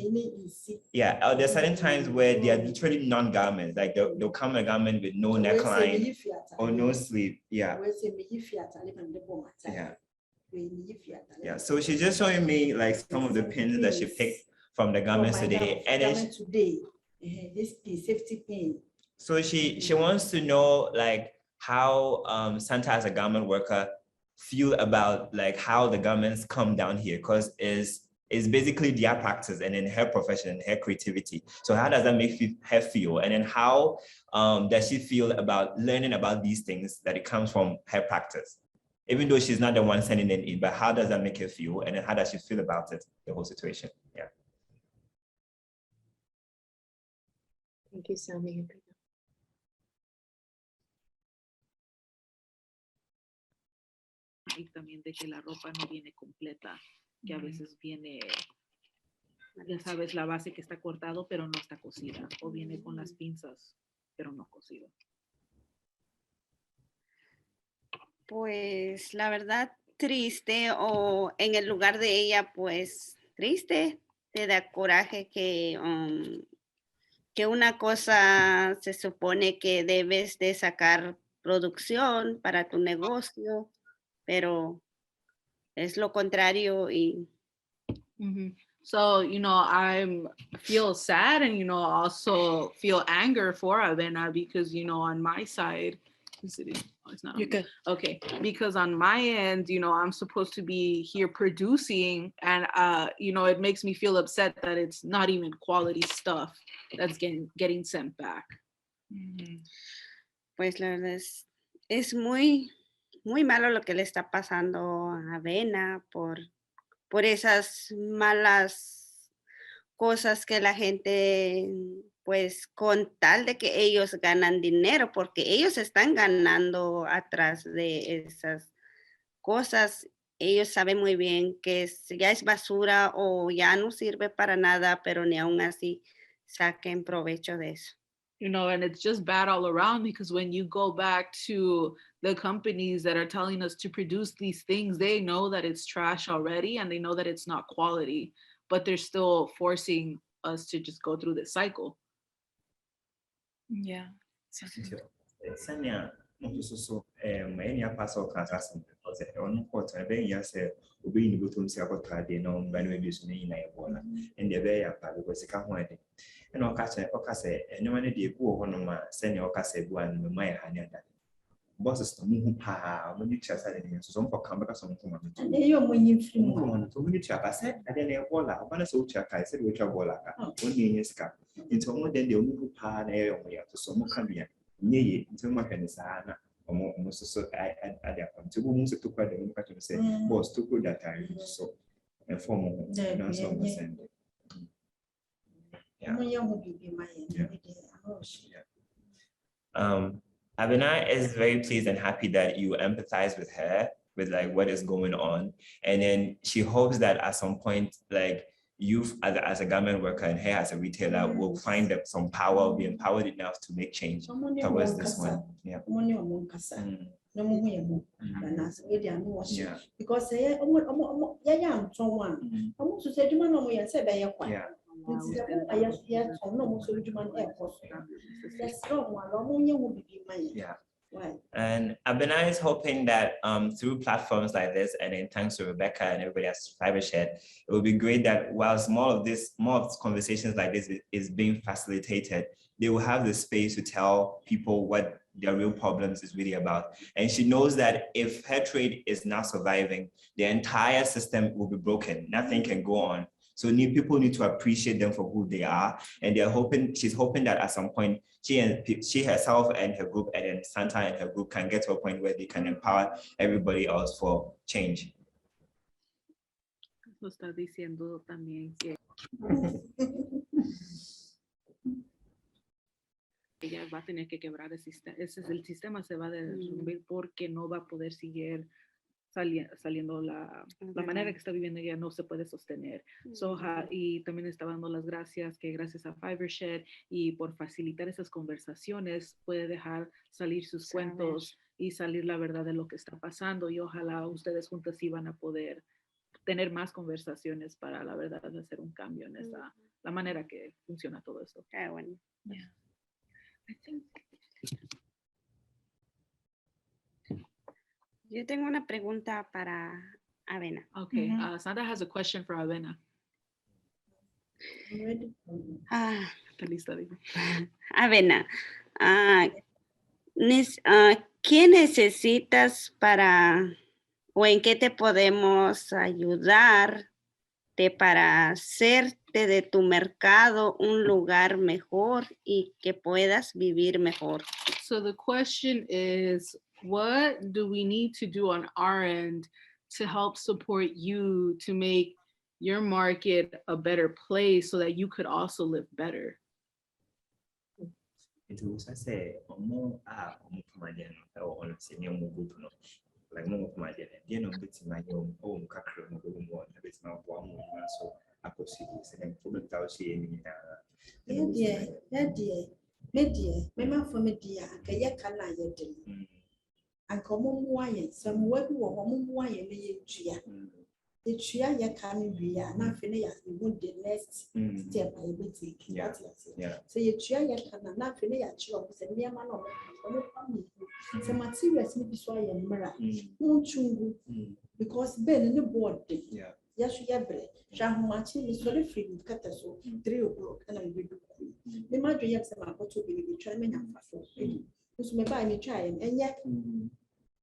S7: there's certain times where they are literally non-garments. Like they'll come a garment with no neckline or no sleeve. Yeah. Yeah. Yeah. So she's just showing me like some of the pins that she picked from the garments today. And then
S6: this piece, safety pin.
S7: So she wants to know like how Santa as a garment worker feel about like how the garments come down here, because it's basically their practice and in her profession, her creativity. So how does that make her feel? And then how does she feel about learning about these things that it comes from her practice? Even though she's not the one sending it in, but how does that make her feel? And then how does she feel about it, the whole situation? Yeah.
S1: Thank you, Sammy.
S3: Y también de que la ropa no viene completa, que a veces viene, ya sabes, la base que está cortado, pero no está cosida, o viene con las pinzas, pero no cosido.
S2: Pues la verdad, triste, o en el lugar de ella, pues triste, te da coraje que una cosa se supone que debes de sacar producción para tu negocio, pero es lo contrario y
S3: So, I feel sad and, also feel anger for Abena because, on my side, it's not.
S4: You're good.
S3: Okay, because on my end, I'm supposed to be here producing and, it makes me feel upset that it's not even quality stuff that's getting sent back.
S2: Pues la verdad es muy, muy malo lo que le está pasando a Abena por esas malas cosas que la gente, pues con tal de que ellos ganan dinero, porque ellos están ganando atrás de esas cosas, ellos saben muy bien que ya es basura o ya no sirve para nada, pero ni aún así saquen provecho de eso.
S3: You know, and it's just bad all around, because when you go back to the companies that are telling us to produce these things, they know that it's trash already and they know that it's not quality, but they're still forcing us to just go through this cycle.
S4: Yeah.
S7: Sanya, so any apostle class because on court, I think yes, obeying the bottom secretary, they know when we use me in a bola, and the way up because they can't wait. And Ocase, and no one did go on send your Ocase one, my hand. Bosses to move when you chest so some for come back some come
S6: And then you're when you feel
S7: on to me chap. I said, I didn't have bola, when I saw chap, I said, which are bola, one year scap. Into more than the only pa there to some come here. Nay, until my pennies are almost so I to whom to quite the impact to say, boss to put that time so and formal. Abena is very pleased and happy that you empathize with her, with like what is going on. And then she hopes that at some point, like you as a government worker and her as a retailer will find some power, be empowered enough to make change towards this one. Yeah.
S6: Because
S7: yeah. And Abena is hoping that through platforms like this, and then thanks to Rebecca and everybody at Fibershed, it would be great that whilst more of conversations like this is being facilitated, they will have the space to tell people what their real problems is really about. And she knows that if her trade is not surviving, the entire system will be broken. Nothing can go on. So people need to appreciate them for who they are. And she's hoping that at some point, she herself and her group, and then Santa and her group can get to a point where they can empower everybody else for change.
S3: Lo está diciendo también que ella va a tener que quebrar el sistema. El sistema se va a derrumbar porque no va a poder seguir saliendo la manera que está viviendo ella no se puede sostener. Y también estaba dando las gracias, que gracias a Fibershed y por facilitar esas conversaciones puede dejar salir sus cuentos y salir la verdad de lo que está pasando, y ojalá ustedes juntas sí van a poder tener más conversaciones para la verdad de hacer un cambio en la manera que funciona todo esto.
S2: Bueno.
S3: Yeah. I think
S2: Yo tengo una pregunta para Abena.
S3: okay, Sandra has a question for Abena. Está lista, digo.
S2: Avena, ¿qué necesitas o en qué te podemos ayudar para hacerte de tu mercado un lugar mejor y que puedas vivir mejor?
S3: So the question is, what do we need to do on our end to help support you to make your market a better place so that you could also live better?
S6: The tria ya can be na finish the next step I will take. So you tria ya can na finish ya chiro se near man of so materials need to so ya mara chungu because ben in the board yes you have bread shahumachi is very free with kata so 3 o'clock and I will do the madre ya se ma to be try me na fa so me buy me try and yet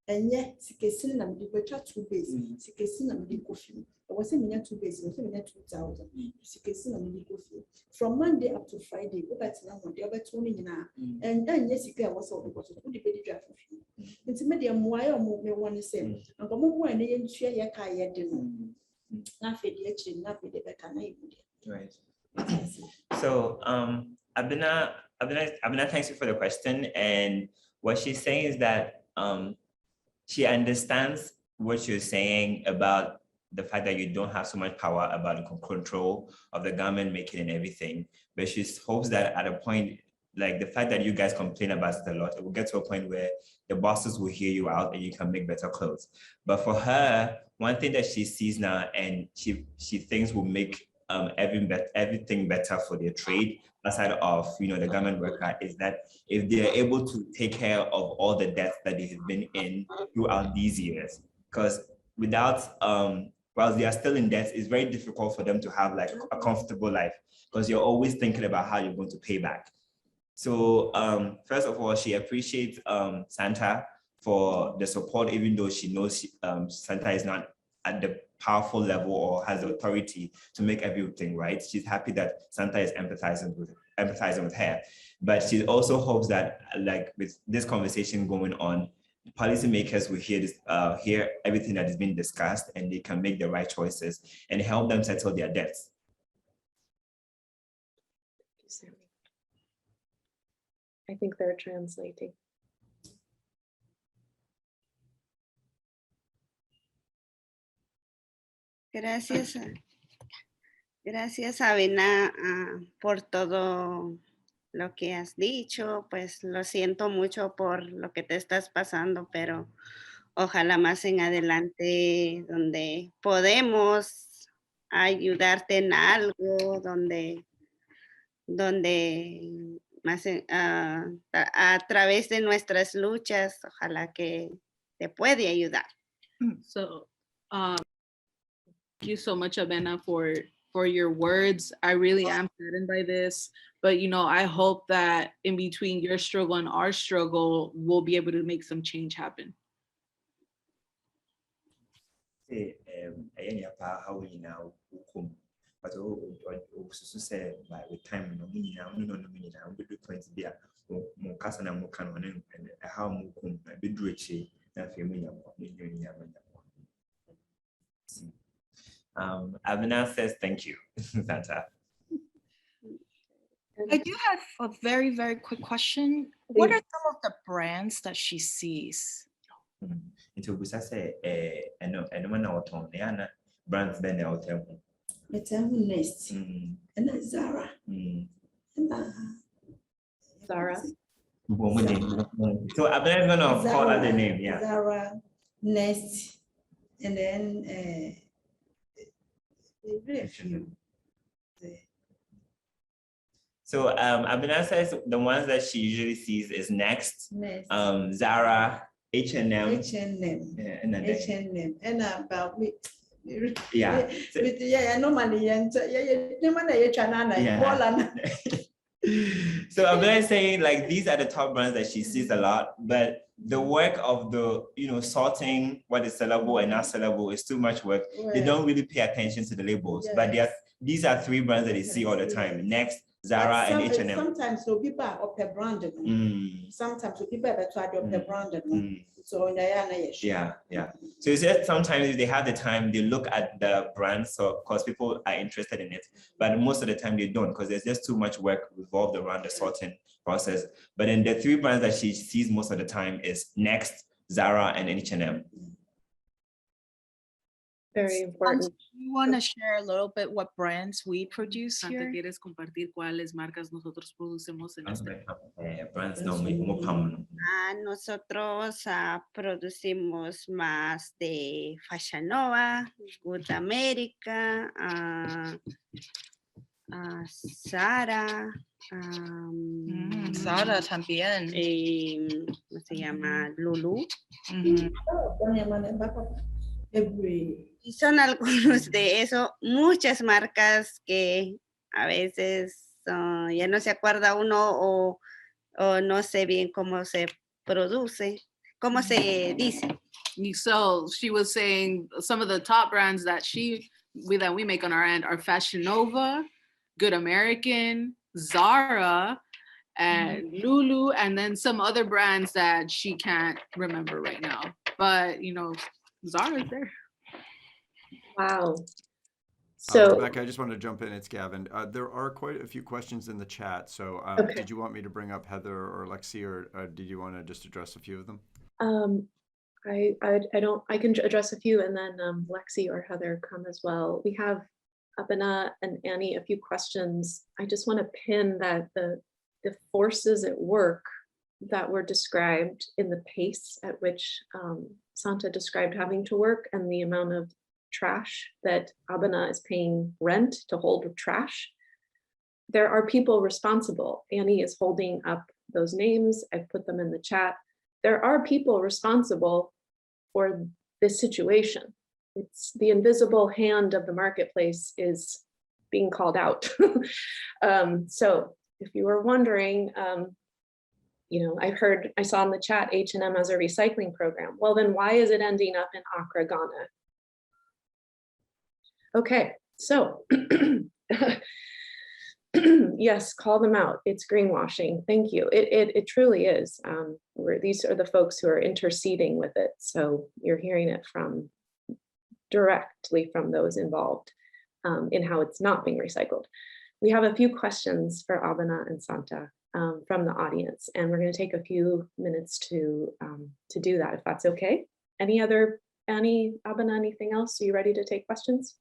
S6: Enye sikesi na mdi betwa 2 base. Sikesi na mdi kofi. I was saying 2 base, I was saying 2,000. Sikesi na mdi kofi. From Monday up to Friday, go back to na Monday, over 20 na. And then yes, you can also because of the baby draft. It's medium wire or me one the same. And come on, and then share your car yet. Not for the actually, not for the better.
S7: Right. So, Abena, thanks you for the question. And what she's saying is that she understands what you're saying about the fact that you don't have so much power about the control of the garment making and everything. But she hopes that at a point, like the fact that you guys complain about it a lot, it will get to a point where the bosses will hear you out and you can make better clothes. But for her, one thing that she sees now and she thinks will make everything better for their trade aside of the garment worker is that if they're able to take care of all the debts that they have been in throughout these years, because without whilst they are still in debt, it's very difficult for them to have like a comfortable life because you're always thinking about how you're going to pay back. So first of all, she appreciates Santa for the support, even though she knows Santa is not at the powerful level or has the authority to make everything right. She's happy that Santa is empathizing with her. But she also hopes that like with this conversation going on, policymakers will hear everything that is being discussed and they can make the right choices and help them settle their debts.
S1: I think they're translating.
S2: Gracias, Abena, por todo lo que has dicho. Pues lo siento mucho por lo que te estás pasando, pero ojalá más en adelante donde podemos ayudarte en algo, donde más a través de nuestras luchas, ojalá que te puede ayudar.
S3: So, thank you so much, Abena, for your words. I really am saddened by this, but I hope that in between your struggle and our struggle, we'll be able to make some change happen.
S7: But also say by with time no point be mo kasa na mo kan and how mo kum be do echi na fe mo Abena says thank you. Santa.
S4: I do have a very, very quick question. What are some of the brands that she sees?
S7: Into Busa say and when I was brands then out there.
S6: It's a nest. And Zara.
S1: Zara.
S7: So I'm gonna call her the name, yeah.
S6: Zara, Nest, and then very few.
S7: So Abena says the ones that she usually sees is Next,
S6: Nest.
S7: Zara, H&M.
S6: H&M.
S7: And
S6: H&M. And about me.
S7: Yeah.
S6: Normally,
S7: So I'm not saying like these are the top brands that she sees a lot, but the work of the sorting what is sellable and not sellable is too much work.
S6: Right.
S7: They don't really pay attention to the labels, but these are three brands that they see all the time. Next, Zara and H&M.
S6: Sometimes so people are up a brand. Sometimes so people are trying to up the brand. So
S7: yeah. So you said sometimes if they have the time, they look at the brand, so because people are interested in it, but most of the time they don't because there's just too much work involved around the sorting process. But then the three brands that she sees most of the time is Next, Zara, and H&M.
S1: Very important.
S4: You want to share a little bit what brands we produce
S3: Santa,
S4: here?
S3: ¿quieres compartir cuáles marcas nosotros producemos en este?
S7: Brands no me como pam.
S2: Nosotros producimos más de Fashion Nova, Good America, Zara,
S4: Zara también.
S2: ¿cómo se llama? Lulu. Y son algunos de eso, muchas marcas que a veces ya no se acuerda uno o no sé bien cómo se produce, ¿cómo se dice?
S3: So she was saying some of the top brands that we make on our end are Fashion Nova, Good American, Zara, and Lulu, and then some other brands that she can't remember right now. But you know, Zara's there.
S1: Wow. So,
S5: Rebecca, I just wanted to jump in. It's Gavin. There are quite a few questions in the chat. So
S1: Okay.
S5: did you want me to bring up Heather or Lexi, or did you want to just address a few of them?
S1: I can address a few, and then Lexi or Heather come as well. We have Abena and Annie a few questions. I just want to pin that the forces at work that were described in the pace at which Santa described having to work, and the amount of trash that Abena is paying rent to hold trash. There are people responsible. Annie is holding up those names. I've put them in the chat. There are people responsible for this situation. It's the invisible hand of the marketplace is being called out. So if you were wondering, you know, I saw in the chat H&M as a recycling program. Well, then why is it ending up in Accra, Ghana? Okay, so yes, call them out. It's greenwashing. Thank you. It truly is. These are the folks who are interceding with it. So you're hearing it directly from those involved in how it's not being recycled. We have a few questions for Abena and Santa from the audience, and we're going to take a few minutes to do that, if that's okay. Abena, anything else? Are you ready to take questions?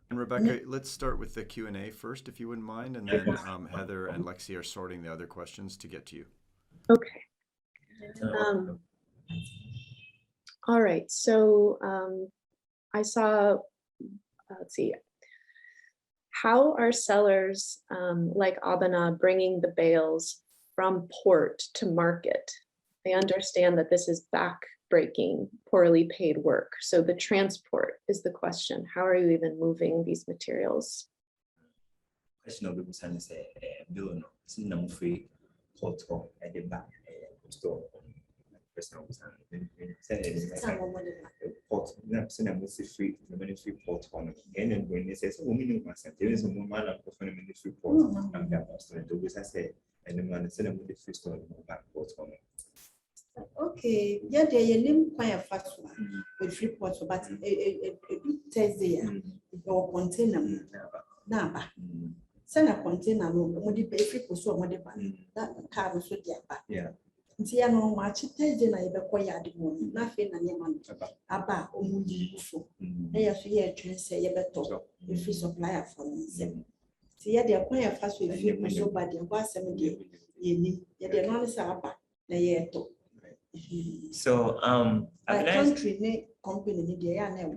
S5: And Rebecca, let's start with the Q&A first, if you wouldn't mind, and then Heather and Lexi are sorting the other questions to get to you.
S1: Okay. All right, so I saw, let's see, how are sellers like Abena bringing the bales from port to market? I understand that this is back-breaking, poorly paid work. So the transport is the question. How are you even moving these materials?
S6: Okay, yeah, they name quite a fast one with free ports, but a Thursday, or container. Naba. Send a container, no, the free post or whatever. That car was with their back. Yeah. Tia no much Thursday, I require the one, nothing and your man about Omundi. They are here to say a better if you supply for me. See, they are quite a fast with free post, but there was 7 days. They're not a sabba.
S7: So
S6: country company they are never.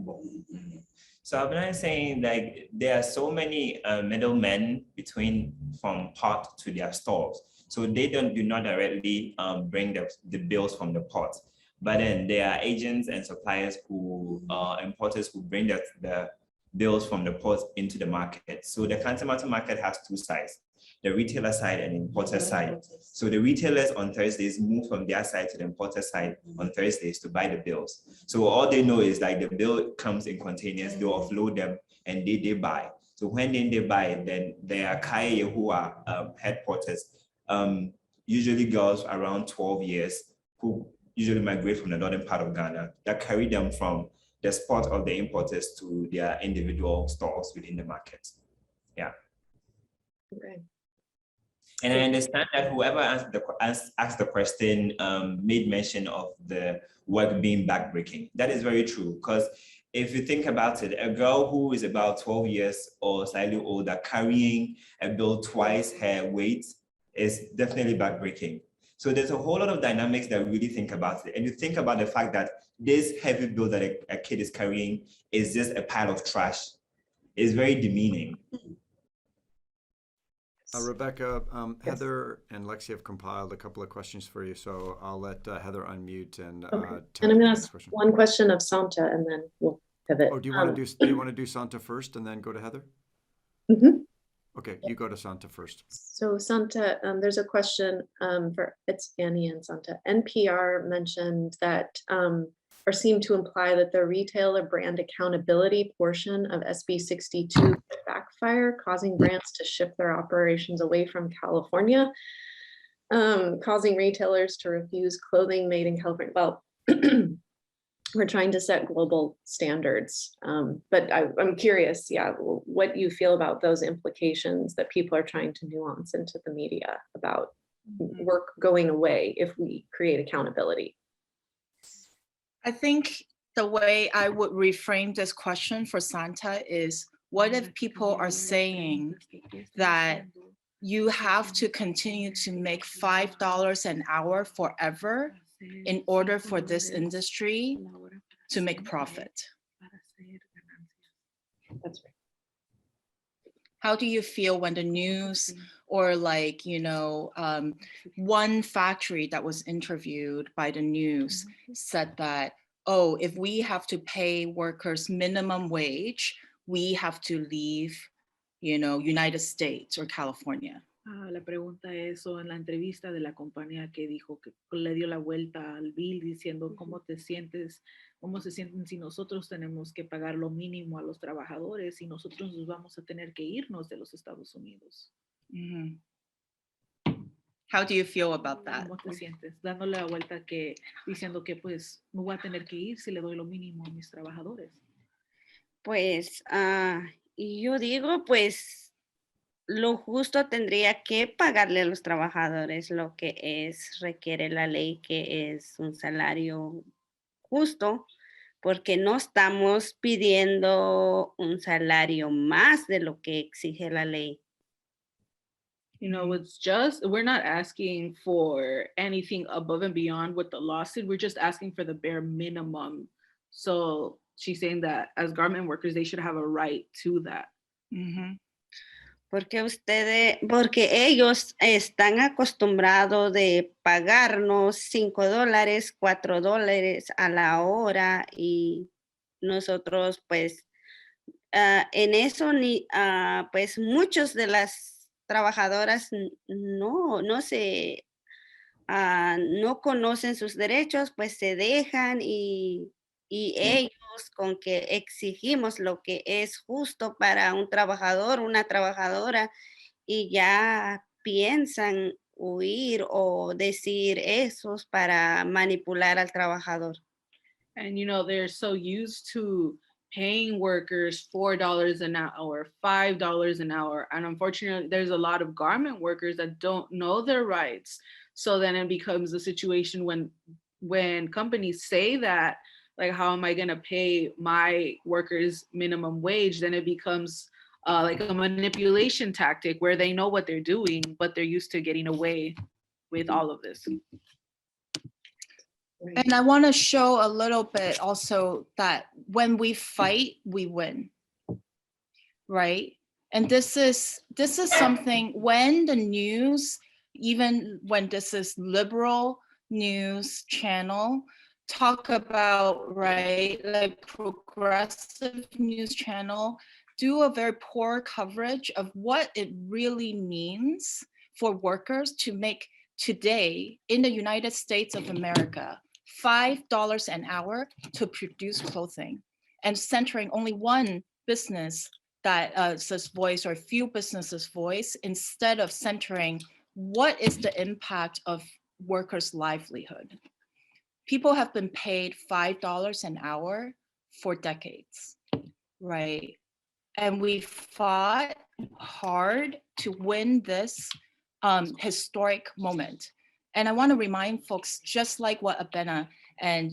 S7: So Abena is saying like there are so many middlemen from port to their stores. So they do not directly bring the bills from the port. But then there are agents and suppliers who importers who bring the bills from the port into the market. So the Kantamanto market has two sides, the retailer side and importer side. So the retailers on Thursdays move from their side to the importer side on Thursdays to buy the bills. So all they know is like the bill comes in containers, they offload them and they buy. So when they buy, then there are Kaya who are headquarters, usually girls around 12 years who usually migrate from the northern part of Ghana that carry them from the spot of the importers to their individual stores within the market. Yeah.
S1: Okay.
S7: And I understand that whoever asked the question made mention of the work being backbreaking. That is very true, because if you think about it, a girl who is about 12 years or slightly older carrying a bill twice her weight is definitely backbreaking. So there's a whole lot of dynamics that really think about it. And you think about the fact that this heavy bill that a kid is carrying is just a pile of trash. It's very demeaning.
S5: Rebecca, Heather and Lexi have compiled a couple of questions for you, so I'll let Heather unmute and
S1: Okay.
S5: tell
S1: And I'm
S5: you
S1: going
S5: the
S1: to ask
S5: question.
S1: one question of Santa, and then we'll pivot.
S5: Oh, do you want to do Santa first and then go to Heather?
S1: Mm-hmm.
S5: Okay, you go to Santa first.
S1: So Santa, there's a question it's Annie and Santa. NPR mentioned that, or seemed to imply that the retailer brand accountability portion of SB 62 could backfire, causing brands to shift their operations away from California, causing retailers to refuse clothing made in California. Well, we're trying to set global standards. But I'm curious, yeah, what you feel about those implications that people are trying to nuance into the media about work going away if we create accountability.
S4: I think the way I would reframe this question for Santa is, what if people are saying that you have to continue to make $5 an hour forever in order for this industry to make profit?
S1: That's right.
S4: How do you feel when the news or like, one factory that was interviewed by the news said that, oh, if we have to pay workers minimum wage, we have to leave, United States or California?
S3: La pregunta es, o en la entrevista de la compañía que dijo que le dio la vuelta al bill diciendo cómo te sientes, cómo se sienten si nosotros tenemos que pagar lo mínimo a los trabajadores y nosotros nos vamos a tener que irnos de los Estados Unidos.
S4: Mm-hmm. How do you feel about that?
S3: ¿Cómo te sientes? Dándole la vuelta diciendo que pues me voy a tener que ir si le doy lo mínimo a mis trabajadores.
S2: Pues yo digo, pues lo justo tendría que pagarle a los trabajadores lo que requiere la ley, que es un salario justo, porque no estamos pidiendo un salario más de lo que exige la ley.
S3: We're not asking for anything above and beyond what the law said. We're just asking for the bare minimum. So she's saying that as garment workers, they should have a right to that.
S4: Mm-hmm.
S2: Porque ellos están acostumbrados de pagarnos $5, $4 a la hora y nosotros pues en eso pues muchos de las trabajadoras no conocen sus derechos, pues se dejan y ellos con que exigimos lo que es justo para un trabajador, una trabajadora, y ya piensan huir o decir esos para manipular al trabajador.
S3: And they're so used to paying workers $4 an hour, $5 an hour. And unfortunately, there's a lot of garment workers that don't know their rights. So then it becomes a situation when companies say that, like, how am I going to pay my workers minimum wage? Then it becomes like a manipulation tactic where they know what they're doing, but they're used to getting away with all of this.
S4: And I want to show a little bit also that when we fight, we win, right? And this is something when the news, even when this is liberal news channel, talk about, right, like progressive news channel, do a very poor coverage of what it really means for workers to make today in the United States of America $5 an hour to produce clothing, and centering only one business that says voice, or a few businesses voice, instead of centering what is the impact of workers' livelihood. People have been paid $5 an hour for decades, right? And we fought hard to win this historic moment. And I want to remind folks, just like what Abena and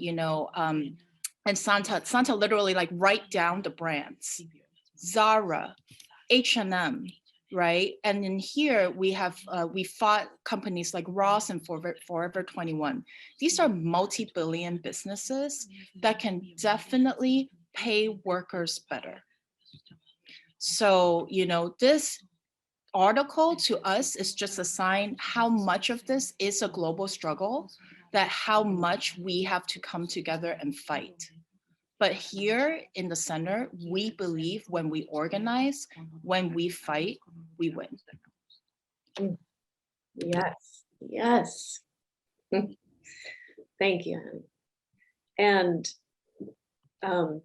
S4: and Santa literally like write down the brands, Zara, H&M, right? And in here we have we fought companies like Ross and Forever 21. These are multi-billion businesses that can definitely pay workers better. So this article to us is just a sign how much of this is a global struggle, that how much we have to come together and fight. But here in the center, we believe when we organize, when we fight, we win.
S1: Yes, yes. Thank you, Annie. And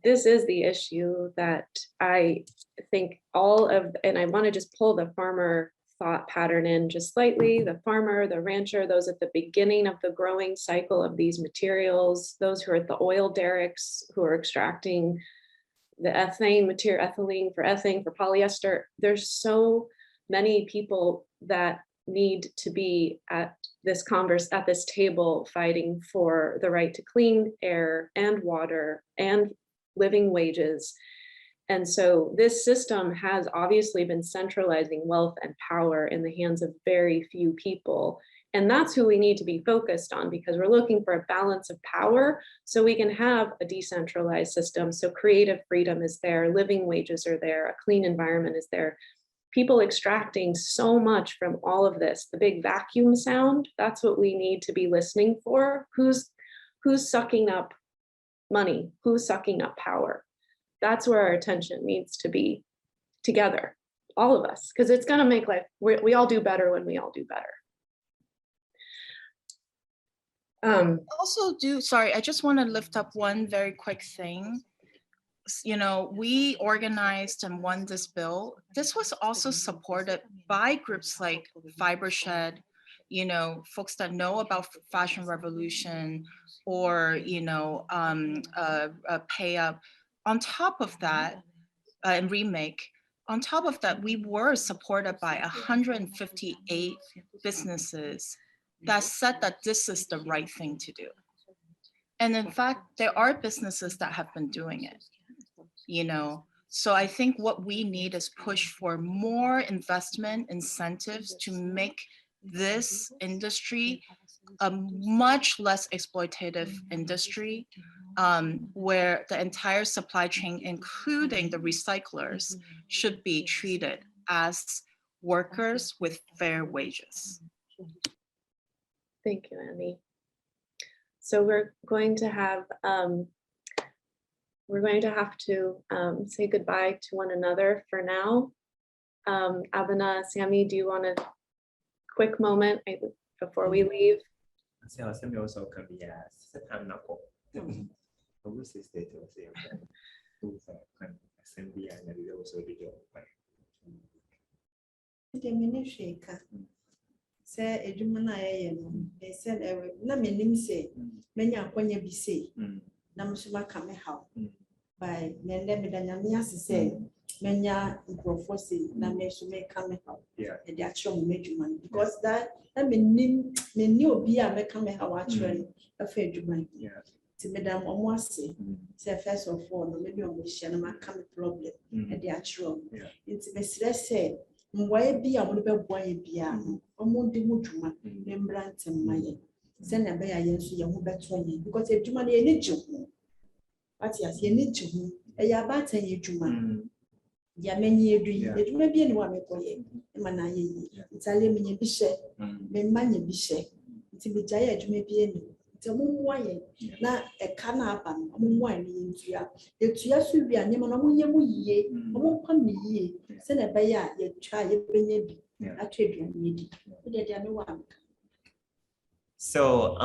S1: this is the issue that I think and I want to just pull the farmer thought pattern in just slightly. The farmer, the rancher, those at the beginning of the growing cycle of these materials, those who are at the oil derricks, who are extracting the ethylene for ethane, for polyester. There's so many people that need to be at this table fighting for the right to clean air and water and living wages. And so this system has obviously been centralizing wealth and power in the hands of very few people. And that's who we need to be focused on, because we're looking for a balance of power so we can have a decentralized system. So creative freedom is there, living wages are there, a clean environment is there. People extracting so much from all of this, the big vacuum sound, that's what we need to be listening for. Who's sucking up money? Who's sucking up power? That's where our attention needs to be together, all of us, because it's gonna make life, we all do better when we all do better.
S4: Sorry, I just want to lift up one very quick thing. You know, we organized and won this bill. This was also supported by groups like Fibershed, you know, folks that know about Fashion Revolution, or, you know, Pay Up. On top of that, and Remake, on top of that, we were supported by 158 businesses that said that this is the right thing to do. And in fact, there are businesses that have been doing it, you know. So I think what we need is push for more investment incentives to make this industry a much less exploitative industry, where the entire supply chain, including the recyclers, should be treated as workers with fair wages.
S1: Thank you, Annie. So we're going to have to say goodbye to one another for now. Abena, Sammy, do you want a quick moment before we leave?
S6: Say edwuma na ye no e said na menim say menya akwanya bi say na mso maka me haw by nende me danya me ase say menya nkrofo say na me so me ka me haw e dey achro mo edwuma because that na menim meni obi a me ka me haw achro no afa edwuma ti me dam omo ase say first of all no me bi omo hia na maka me problem e dey achro nti me sire say mwae bi a mo be boye bia omo de mo dwuma ne mbrante maye se na be ya yenso ye ho beto ye because edwuma na ye ni jihu ati as ye ni jihu e ya ba tan ye dwuma ya menyi edu yi edwuma bi ni wa me koye e ma na ye yi ntale menye bi hye me manye bi hye nti bi jaye edwuma bi ni nti mo mwa ye na e ka na aba mo mwa ni ntua etua so wi anyema na mo nye mo yiye mo kwa ni yiye se na be ya ye twa ye benye bi
S7: So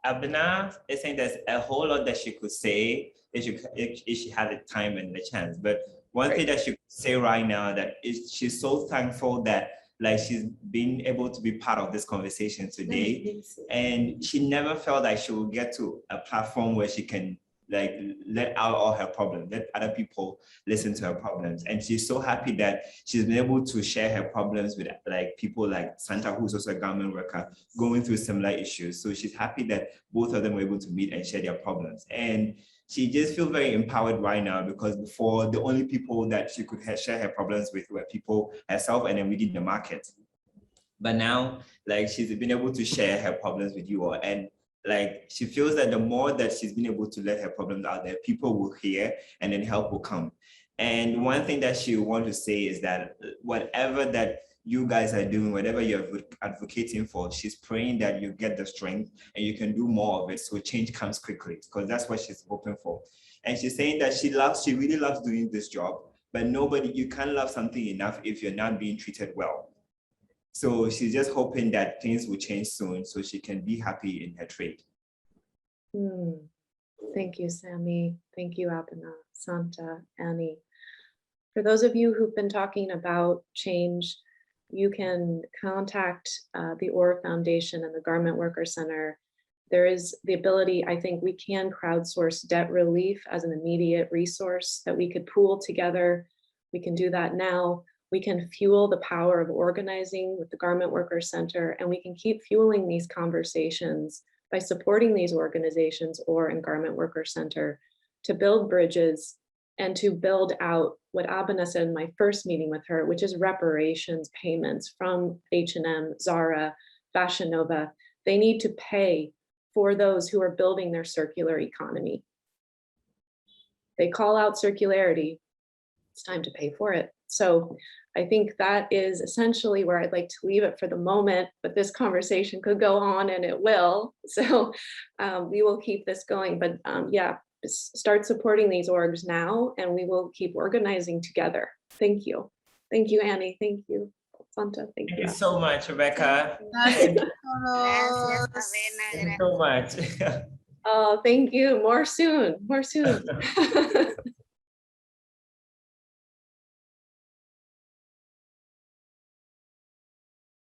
S7: Abena is saying there's a whole lot that she could say if she had the time and the chance. But one thing that she could say right now that is she's so thankful that like she's been able to be part of this conversation today. And she never felt like she would get to a platform where she can like let out all her problems, let other people listen to her problems. And she's so happy that she's been able to share her problems with like people like Santa, who's also a government worker, going through similar issues. So she's happy that both of them were able to meet and share their problems. And she just feels very empowered right now because before the only people that she could share her problems with were people herself and then within the market. But now, like she's been able to share her problems with you all, and like she feels that the more that she's been able to let her problems out there, people will hear and then help will come. And one thing that she wants to say is that whatever that you guys are doing, whatever you're advocating for, she's praying that you get the strength and you can do more of it so change comes quickly, because that's what she's hoping for. And she's saying that she really loves doing this job, but nobody, you can't love something enough if you're not being treated well. So she's just hoping that things will change soon so she can be happy in her trade.
S1: Thank you, Sammy. Thank you, Abena, Santa, Annie. For those of you who've been talking about change, you can contact the Aura Foundation and the Garment Worker Center. There is the ability, I think we can crowdsource debt relief as an immediate resource that we could pool together. We can do that now. We can fuel the power of organizing with the Garment Worker Center, and we can keep fueling these conversations by supporting these organizations or in Garment Worker Center to build bridges and to build out what Abena said in my first meeting with her, which is reparations payments from H&M, Zara, Fashion Nova. They need to pay for those who are building their circular economy. They call out circularity, it's time to pay for it. So I think that is essentially where I'd like to leave it for the moment, but this conversation could go on and it will. So we will keep this going, but yeah, start supporting these orgs now and we will keep organizing together. Thank you. Thank you, Annie. Thank you, Santa. Thank
S7: Thank
S1: you.
S7: you so much, Rebecca.
S2: Gracias,
S7: Thank
S2: Abena.
S7: you so much.
S1: Oh, thank you. More soon, more soon.